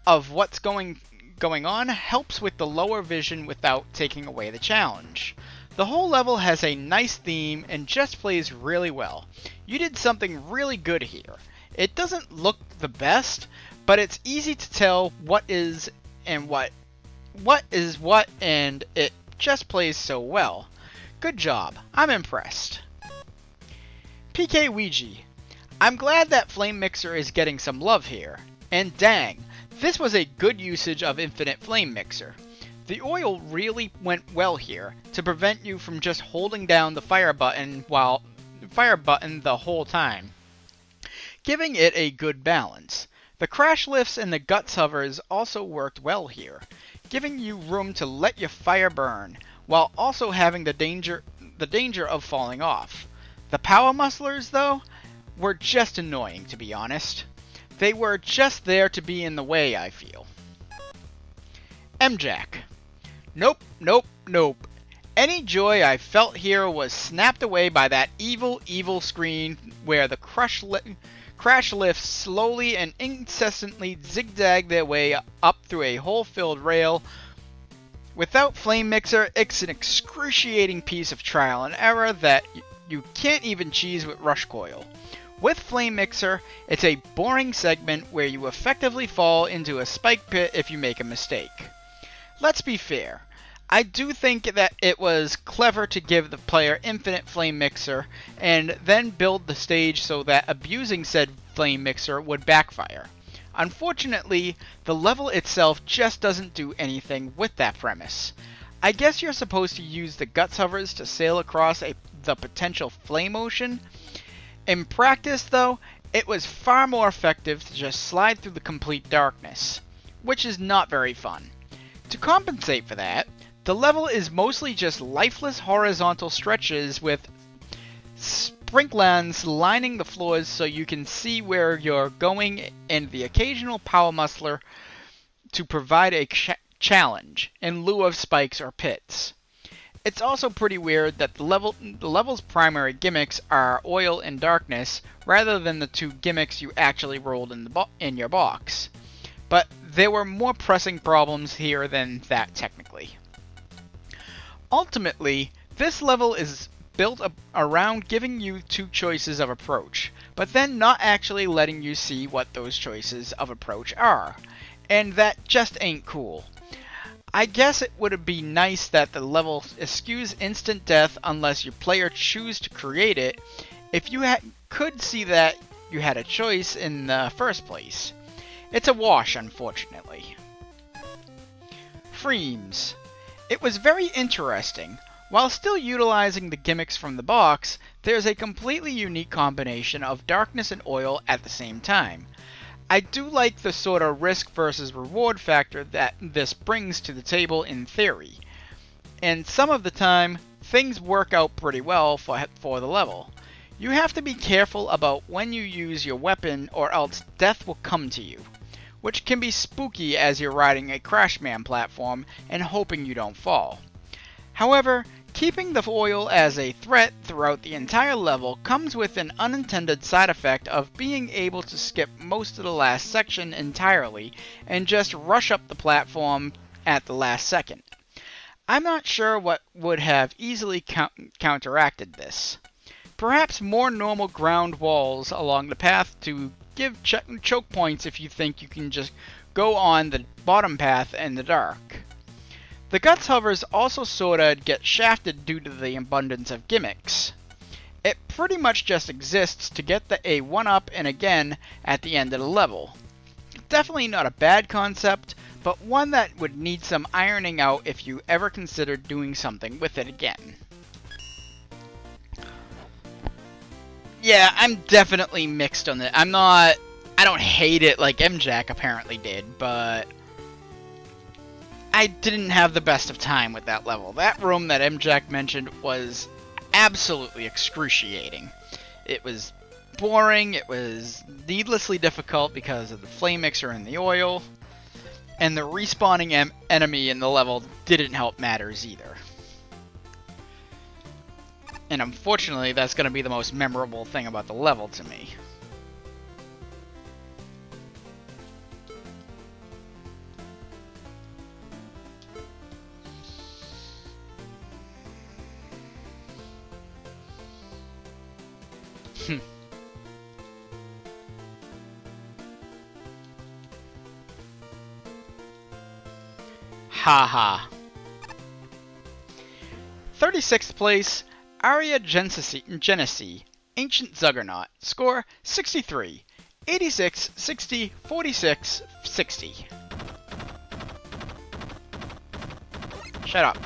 of what's going on helps with the lower vision without taking away the challenge. The whole level has a nice theme and just plays really well. You did something really good here. It doesn't look the best, but it's easy to tell what is what is what, and it just plays so well. Good job. I'm impressed. PK Ouija. I'm glad that Flame Mixer is getting some love here. And dang, this was a good usage of Infinite Flame Mixer. The oil really went well here to prevent you from just holding down the fire button the whole time, giving it a good balance. The crash lifts and the guts hovers also worked well here, giving you room to let your fire burn while also having the danger of falling off. The power musclers, though, were just annoying, to be honest. They were just there to be in the way, I feel. M-Jacq. Nope, nope, nope. Any joy I felt here was snapped away by that evil, evil screen where the crash lifts slowly and incessantly zigzag their way up through a hole-filled rail. Without Flame Mixer, it's an excruciating piece of trial and error that you can't even cheese with Rush Coil. With Flame Mixer, it's a boring segment where you effectively fall into a spike pit if you make a mistake. Let's be fair. I do think that it was clever to give the player Infinite Flame Mixer and then build the stage so that abusing said Flame Mixer would backfire. Unfortunately, the level itself just doesn't do anything with that premise. I guess you're supposed to use the guts hovers to sail across the potential flame ocean. In practice, though, it was far more effective to just slide through the complete darkness, which is not very fun. To compensate for that, the level is mostly just lifeless horizontal stretches with sprinklans lining the floors so you can see where you're going, and the occasional power muscler to provide a challenge in lieu of spikes or pits. It's also pretty weird that the level's primary gimmicks are oil and darkness, rather than the two gimmicks you actually rolled in your box. But there were more pressing problems here than that technically. Ultimately, this level is built around giving you two choices of approach, but then not actually letting you see what those choices of approach are. And that just ain't cool. I guess it would be nice that the level eschews instant death unless your player choose to create it, if you could see that you had a choice in the first place. It's a wash, unfortunately. Freems. It was very interesting. While still utilizing the gimmicks from the box, there's a completely unique combination of darkness and oil at the same time. I do like the sort of risk versus reward factor that this brings to the table in theory. And some of the time, things work out pretty well for the level. You have to be careful about when you use your weapon or else death will come to you, which can be spooky as you're riding a Crashman platform and hoping you don't fall. However, keeping the oil as a threat throughout the entire level comes with an unintended side effect of being able to skip most of the last section entirely and just rush up the platform at the last second. I'm not sure what would have easily counteracted this. Perhaps more normal ground walls along the path to give choke points if you think you can just go on the bottom path in the dark. The guts hovers also sorta get shafted due to the abundance of gimmicks. It pretty much just exists to get a 1-up and again at the end of the level. Definitely not a bad concept, but one that would need some ironing out if you ever considered doing something with it again. Yeah, I'm definitely mixed on it. I don't hate it like M-Jacq apparently did, but I didn't have the best of time with that level. That room that M-Jacq mentioned was absolutely excruciating. It was boring, it was needlessly difficult because of the flame mixer and the oil, and the respawning enemy in the level didn't help matters either. And unfortunately, that's going to be the most memorable thing about the level to me. Haha. 36th place, Aria Genesi, Ancient Zuggernaut. Score 63. 86, 60, 46, 60. Shut up.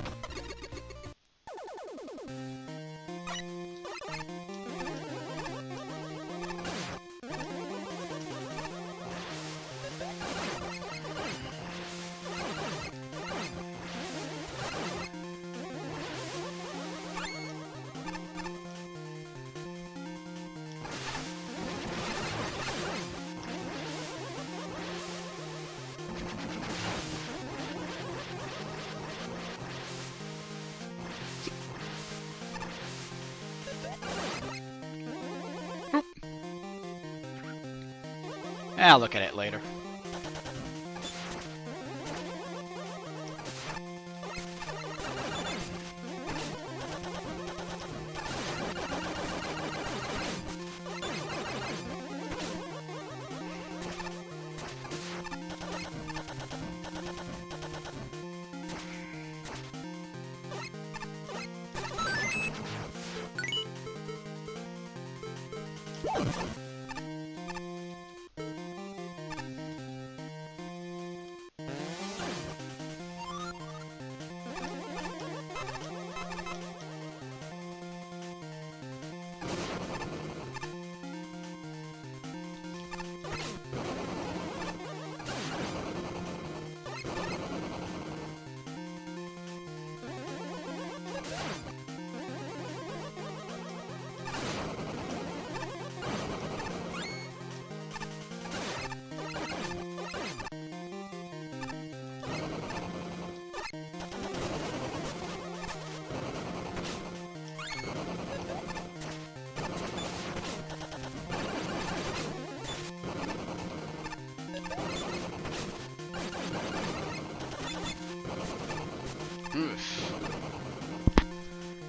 I'll look at it later.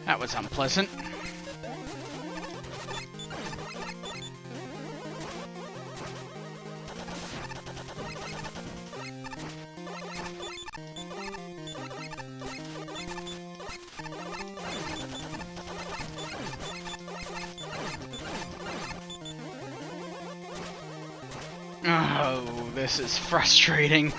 That was unpleasant. Oh, this is frustrating.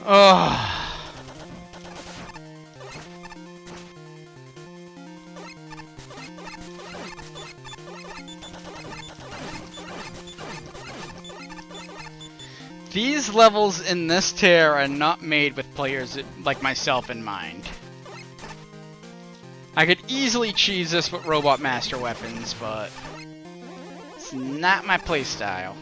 Oh. These levels in this tier are not made with players like myself in mind. I could easily cheese this with Robot Master weapons, but it's not my playstyle.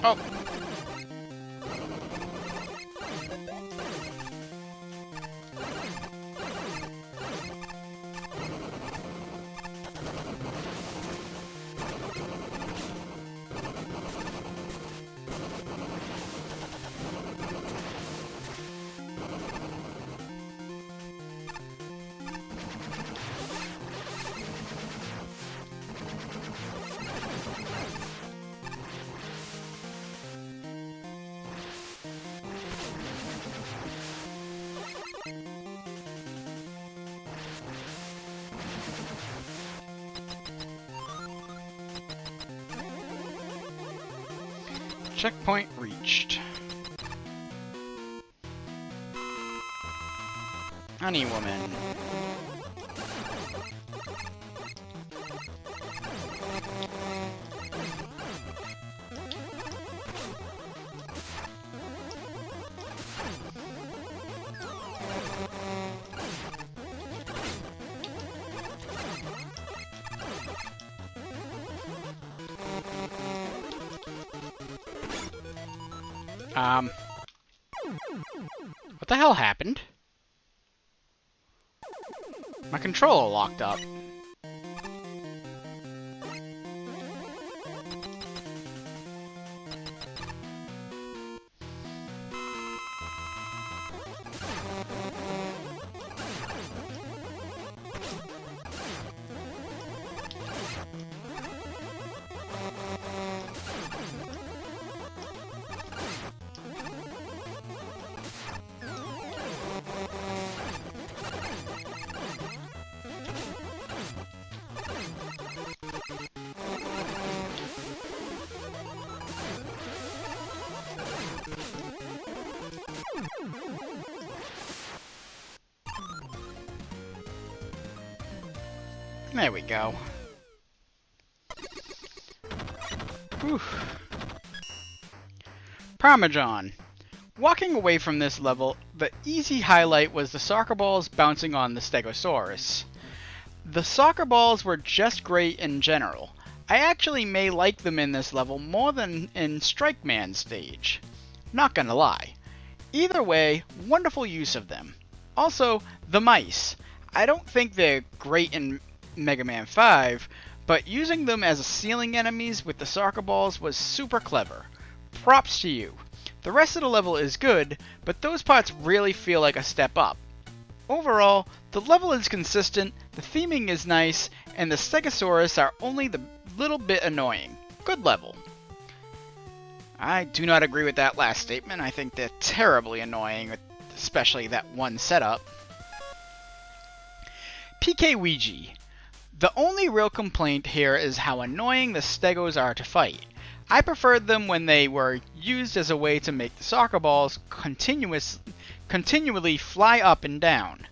Oh. Checkpoint reached. Honey woman. What the hell happened? My controller locked up. There we go. Whew. Parmesan. Walking away from this level, the easy highlight was the soccer balls bouncing on the Stegosaurus. The soccer balls were just great in general. I actually may like them in this level more than in Strike Man stage. Not gonna lie. Either way, wonderful use of them. Also, the mice. I don't think they're great in Mega Man 5, but using them as ceiling enemies with the soccer balls was super clever. Props to you. The rest of the level is good, but those parts really feel like a step up. Overall, the level is consistent, the theming is nice, and the Stegosaurus are only the little bit annoying. Good level. I do not agree with that last statement. I think they're terribly annoying, especially that one setup. PK Ouija. The only real complaint here is how annoying the Stegos are to fight. I preferred them when they were used as a way to make the soccer balls continually fly up and down.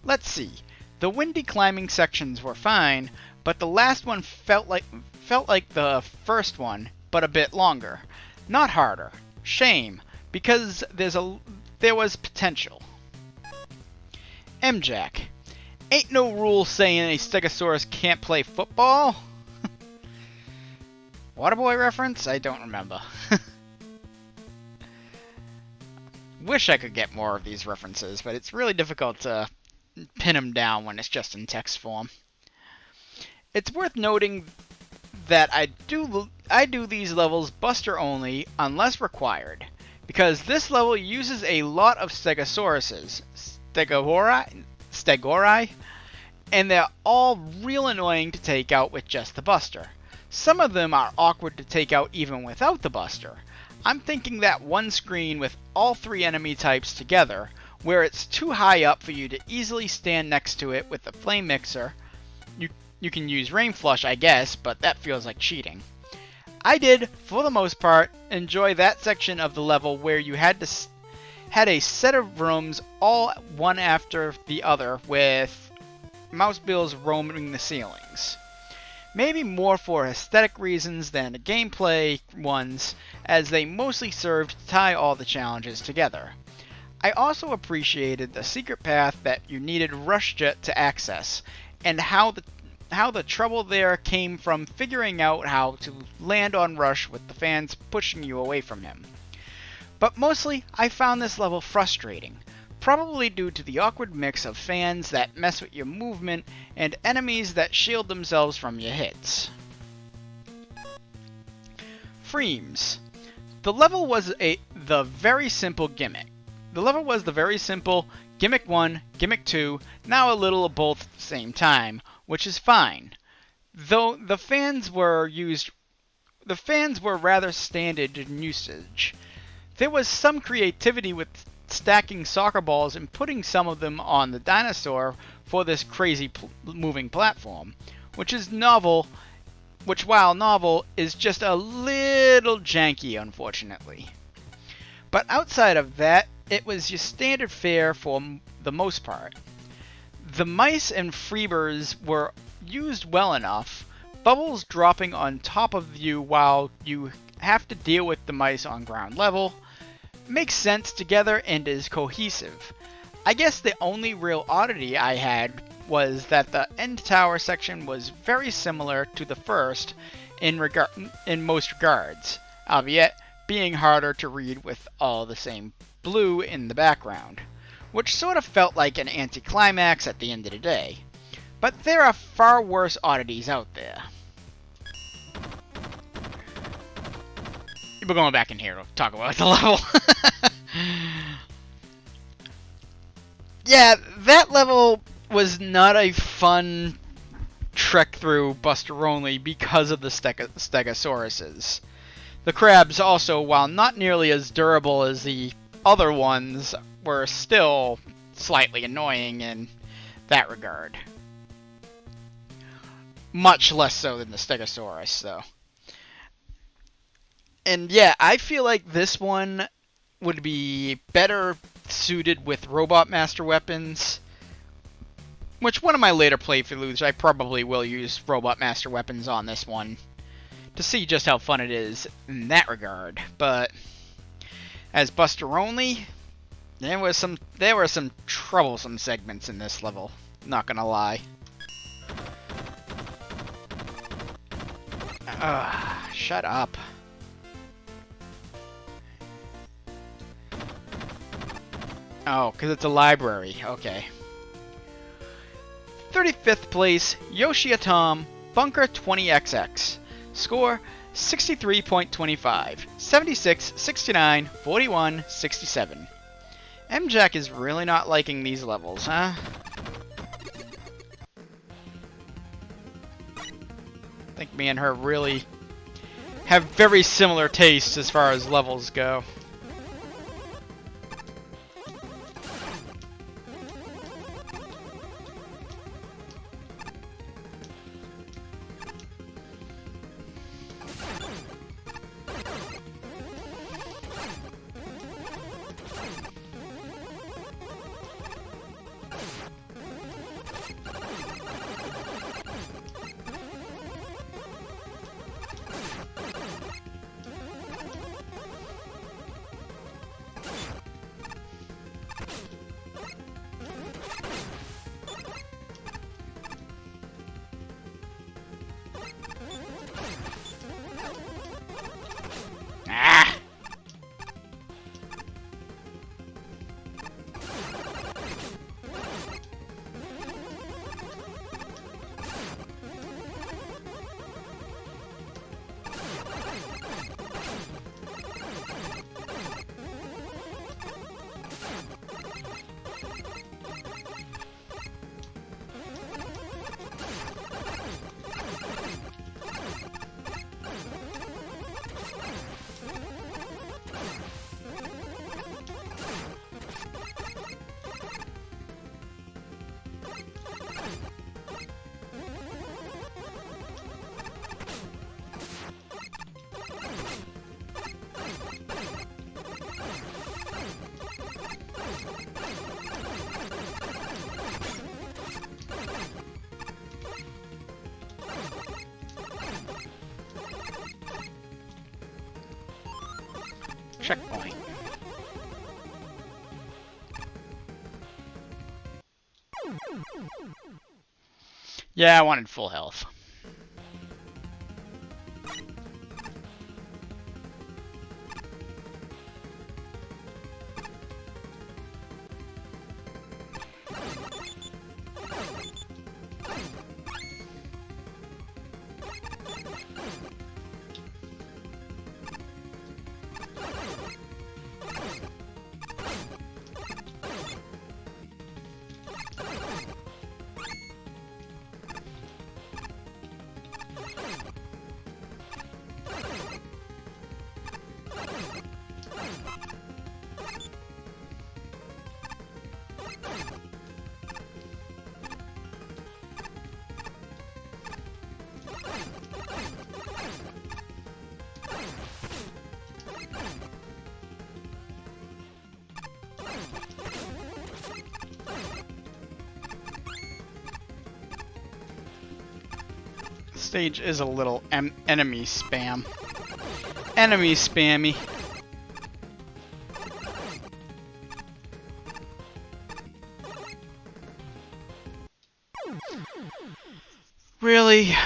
Let's see. The windy climbing sections were fine, but the last one felt like the first one, but a bit longer. Not harder. Shame, because there was potential. M-Jacq. Ain't no rule saying a Stegosaurus can't play football? Waterboy reference? I don't remember. Wish I could get more of these references, but it's really difficult to pin them down when it's just in text form. It's worth noting that I do these levels Buster only unless required, because this level uses a lot of Stegosauruses, Stegori, and they're all real annoying to take out with just the Buster. Some of them are awkward to take out even without the Buster. I'm thinking that one screen with all three enemy types together, where it's too high up for you to easily stand next to it with the flame mixer. You can use Rain Flush, I guess, but that feels like cheating. I did, for the most part, enjoy that section of the level where you had a set of rooms all one after the other with mouse bills roaming the ceilings. Maybe more for aesthetic reasons than gameplay ones, as they mostly served to tie all the challenges together. I also appreciated the secret path that you needed Rush Jet to access, and how the trouble there came from figuring out how to land on Rush with the fans pushing you away from him. But mostly, I found this level frustrating, probably due to the awkward mix of fans that mess with your movement and enemies that shield themselves from your hits. Freems. The level was the very simple gimmick. The level was the very simple Gimmick 1, Gimmick 2, now a little of both at the same time, which is fine. Though the fans were rather standard in usage. There was some creativity with stacking soccer balls and putting some of them on the dinosaur for this crazy moving platform, which while novel, is just a little janky, unfortunately. But outside of that, it was your standard fare for the most part. The mice and freebirds were used well enough, bubbles dropping on top of you while you have to deal with the mice on ground level, makes sense together and is cohesive. I guess the only real oddity I had was that the end tower section was very similar to the first in most regards, albeit being harder to read with all the same blue in the background, which sort of felt like an anticlimax at the end of the day. But there are far worse oddities out there. We're going back in here to talk about the level. Yeah, that level was not a fun trek through Buster only because of the Stegosauruses. The crabs also, while not nearly as durable as the other ones, were still slightly annoying in that regard. Much less so than the Stegosaurus, though. And yeah, I feel like this one would be better suited with Robot Master Weapons. Which, one of my later playthroughs, I probably will use Robot Master Weapons on this one to see just how fun it is in that regard. But as Buster only, there were some troublesome segments in this level, not gonna lie. Shut up. Oh, because it's a library. Okay. 35th place, Yoshi-Atom, Bunker 20XX. Score, 63.25. 76, 69, 41, 67. M-Jacq is really not liking these levels, huh? I think me and her really have very similar tastes as far as levels go. checkpoint. Yeah, I wanted full health. Stage is a little enemy spam. Enemy spammy. Really?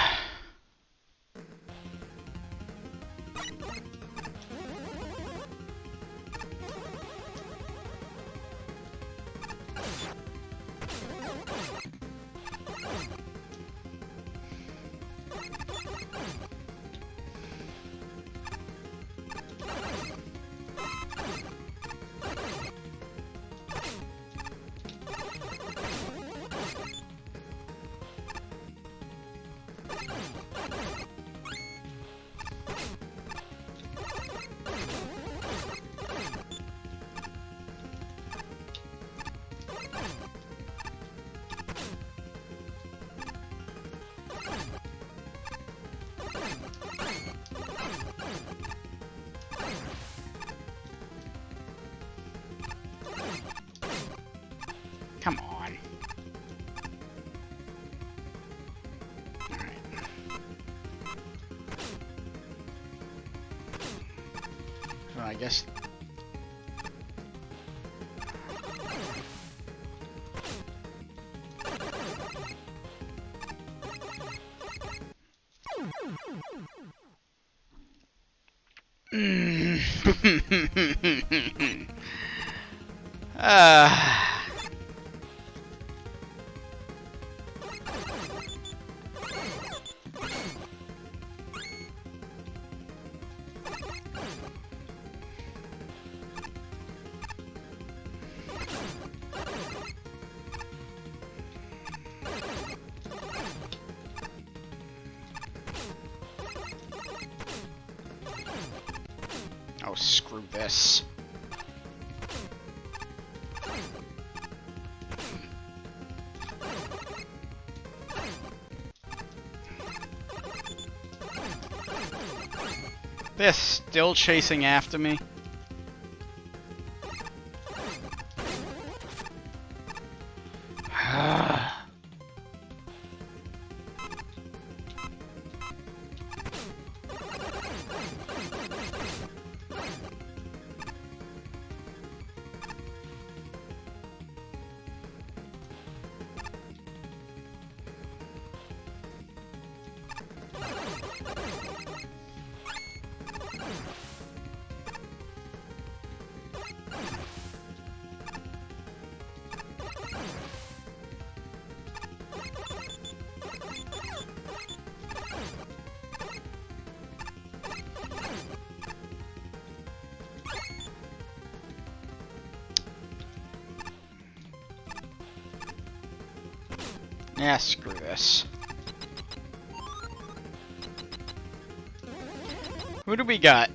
Come on. Alright. Well, I guess... Oh, screw this. They're still chasing after me. Yeah, screw this. Who do we got?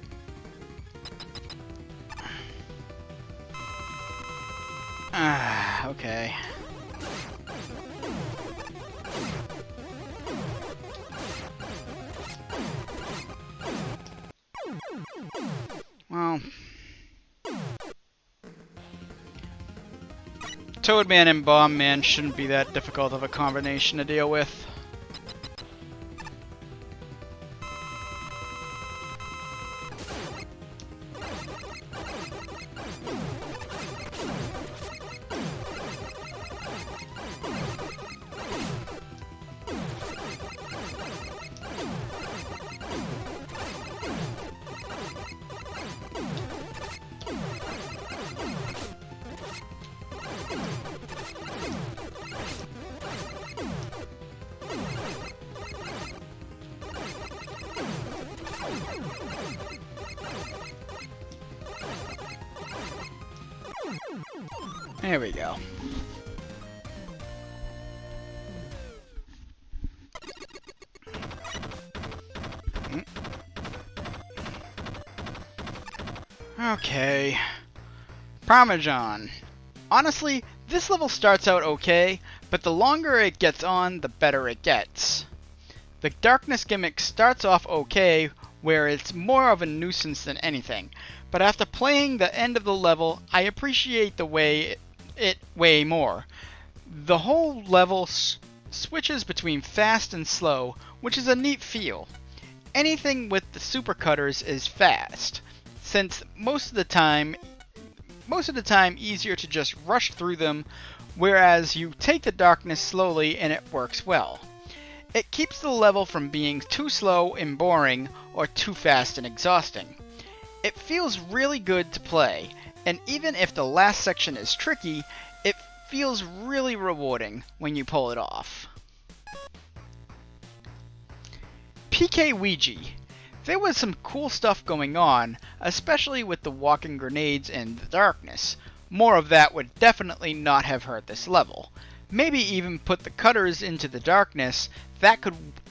Okay. Well... Toadman and Bomb Man shouldn't be that difficult of a combination to deal with. There we go. Okay. Parmesan. Honestly, this level starts out okay, but the longer it gets on, the better it gets. The darkness gimmick starts off okay, where it's more of a nuisance than anything, but after playing the end of the level, I appreciate the way it way more. The whole level switches between fast and slow, which is a neat feel. Anything with the supercutters is fast, since most of the time easier to just rush through them, whereas you take the darkness slowly and it works well. It keeps the level from being too slow and boring or too fast and exhausting. It feels really good to play, and even if the last section is tricky, it feels really rewarding when you pull it off. PK Ouija. There was some cool stuff going on, especially with the walking grenades and the darkness. More of that would definitely not have hurt this level. Maybe even put the cutters into the darkness, that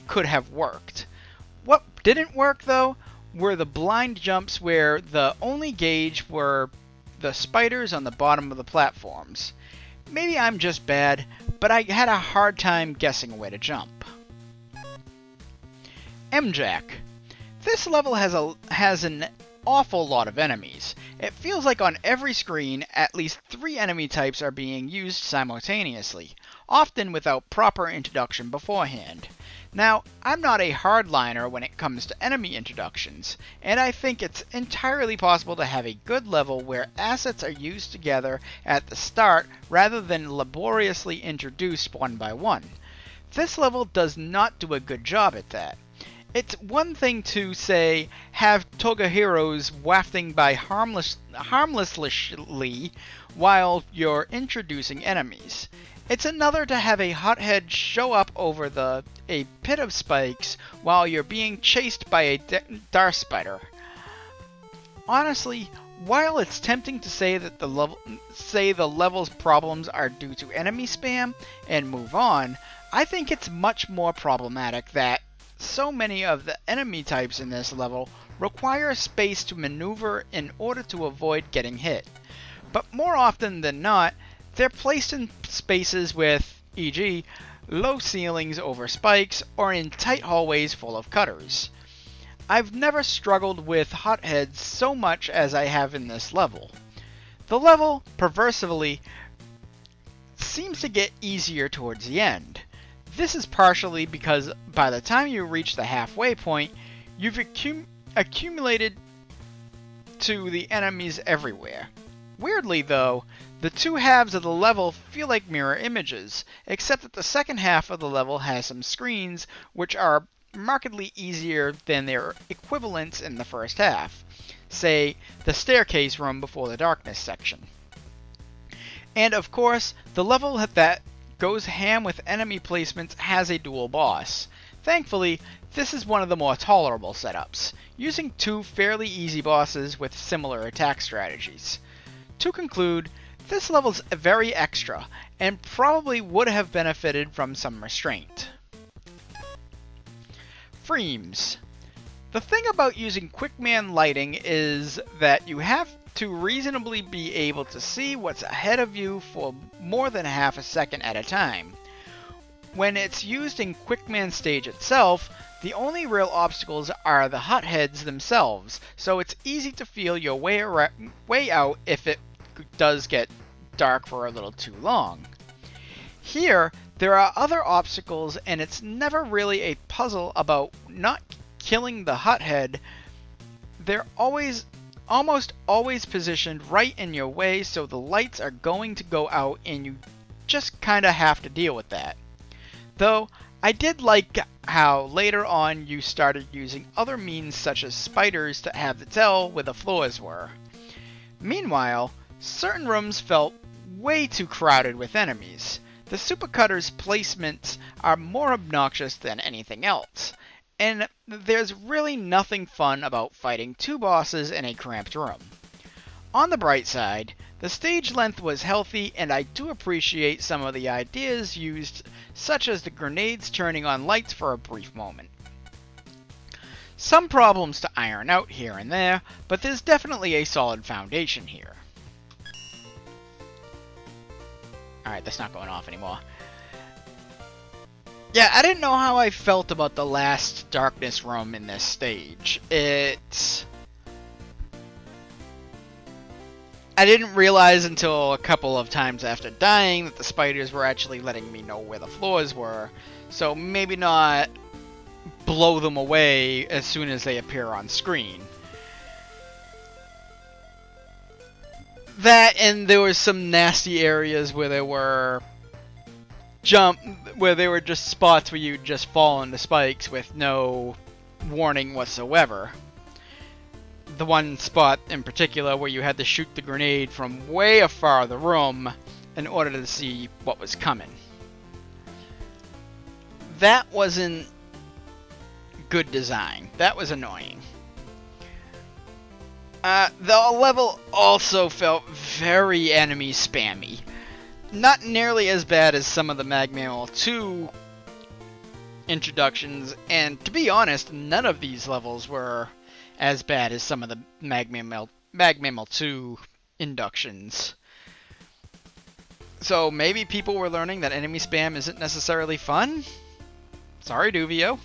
could have worked. What didn't work though were the blind jumps where the only gauge were the spiders on the bottom of the platforms. Maybe I'm just bad, but I had a hard time guessing where to jump. M-Jacq. This level has an awful lot of enemies. It feels like on every screen, at least 3 enemy types are being used simultaneously, often without proper introduction beforehand. Now, I'm not a hardliner when it comes to enemy introductions, and I think it's entirely possible to have a good level where assets are used together at the start rather than laboriously introduced one by one. This level does not do a good job at that. It's one thing to, say, have Toga heroes wafting by harmlessly while you're introducing enemies. It's another to have a hothead show up over a pit of spikes while you're being chased by a Dark Spider. Honestly, while it's tempting to say that the level's problems are due to enemy spam and move on, I think it's much more problematic that so many of the enemy types in this level require space to maneuver in order to avoid getting hit. But more often than not, they're placed in spaces with, e.g., low ceilings over spikes or in tight hallways full of cutters. I've never struggled with hotheads so much as I have in this level. The level, perversively, seems to get easier towards the end. This is partially because by the time you reach the halfway point, you've accumulated to the enemies everywhere. Weirdly though, the two halves of the level feel like mirror images, except that the second half of the level has some screens which are markedly easier than their equivalents in the first half. Say, the staircase room before the darkness section. And of course, the level that goes ham with enemy placements has a dual boss. Thankfully, this is one of the more tolerable setups, using 2 fairly easy bosses with similar attack strategies. To conclude, this level's very extra, and probably would have benefited from some restraint. Frames. The thing about using Quickman lighting is that you have to reasonably be able to see what's ahead of you for more than half a second at a time. When it's used in Quickman stage itself, the only real obstacles are the hotheads themselves, so it's easy to feel your way out if it does get dark for a little too long. Here, there are other obstacles, and it's never really a puzzle about not killing the hothead. They're almost always positioned right in your way, so the lights are going to go out and you just kinda have to deal with that. Though, I did like how later on you started using other means such as spiders to have to tell where the floors were. Meanwhile, certain rooms felt way too crowded with enemies. The supercutters' placements are more obnoxious than anything else, And there's really nothing fun about fighting two bosses in a cramped room. On the bright side, the stage length was healthy, and I do appreciate some of the ideas used, such as the grenades turning on lights for a brief moment. Some problems to iron out here and there, but there's definitely a solid foundation here. Alright, that's not going off anymore. Yeah, I didn't know how I felt about the last darkness room in this stage. I didn't realize until a couple of times after dying that the spiders were actually letting me know where the floors were, so maybe not blow them away as soon as they appear on screen. That, and there was some nasty areas where there were just spots where you'd just fall into spikes with no warning whatsoever. The one spot in particular where you had to shoot the grenade from way afar the room in order to see what was coming. That wasn't good design. That was annoying. The level also felt very enemy spammy. Not nearly as bad as some of the Megaman 2 introductions, and to be honest, none of these levels were as bad as some of the Megaman 2 inductions. So maybe people were learning that enemy spam isn't necessarily fun? Sorry, Duvio.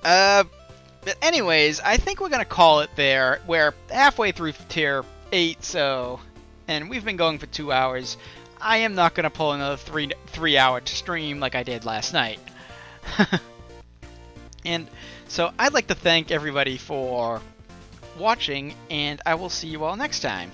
But anyways, I think we're gonna call it there. We're halfway through tier 8, and we've been going for 2 hours. I am not gonna pull another three hour stream like I did last night. And so I'd like to thank everybody for watching, and I will see you all next time.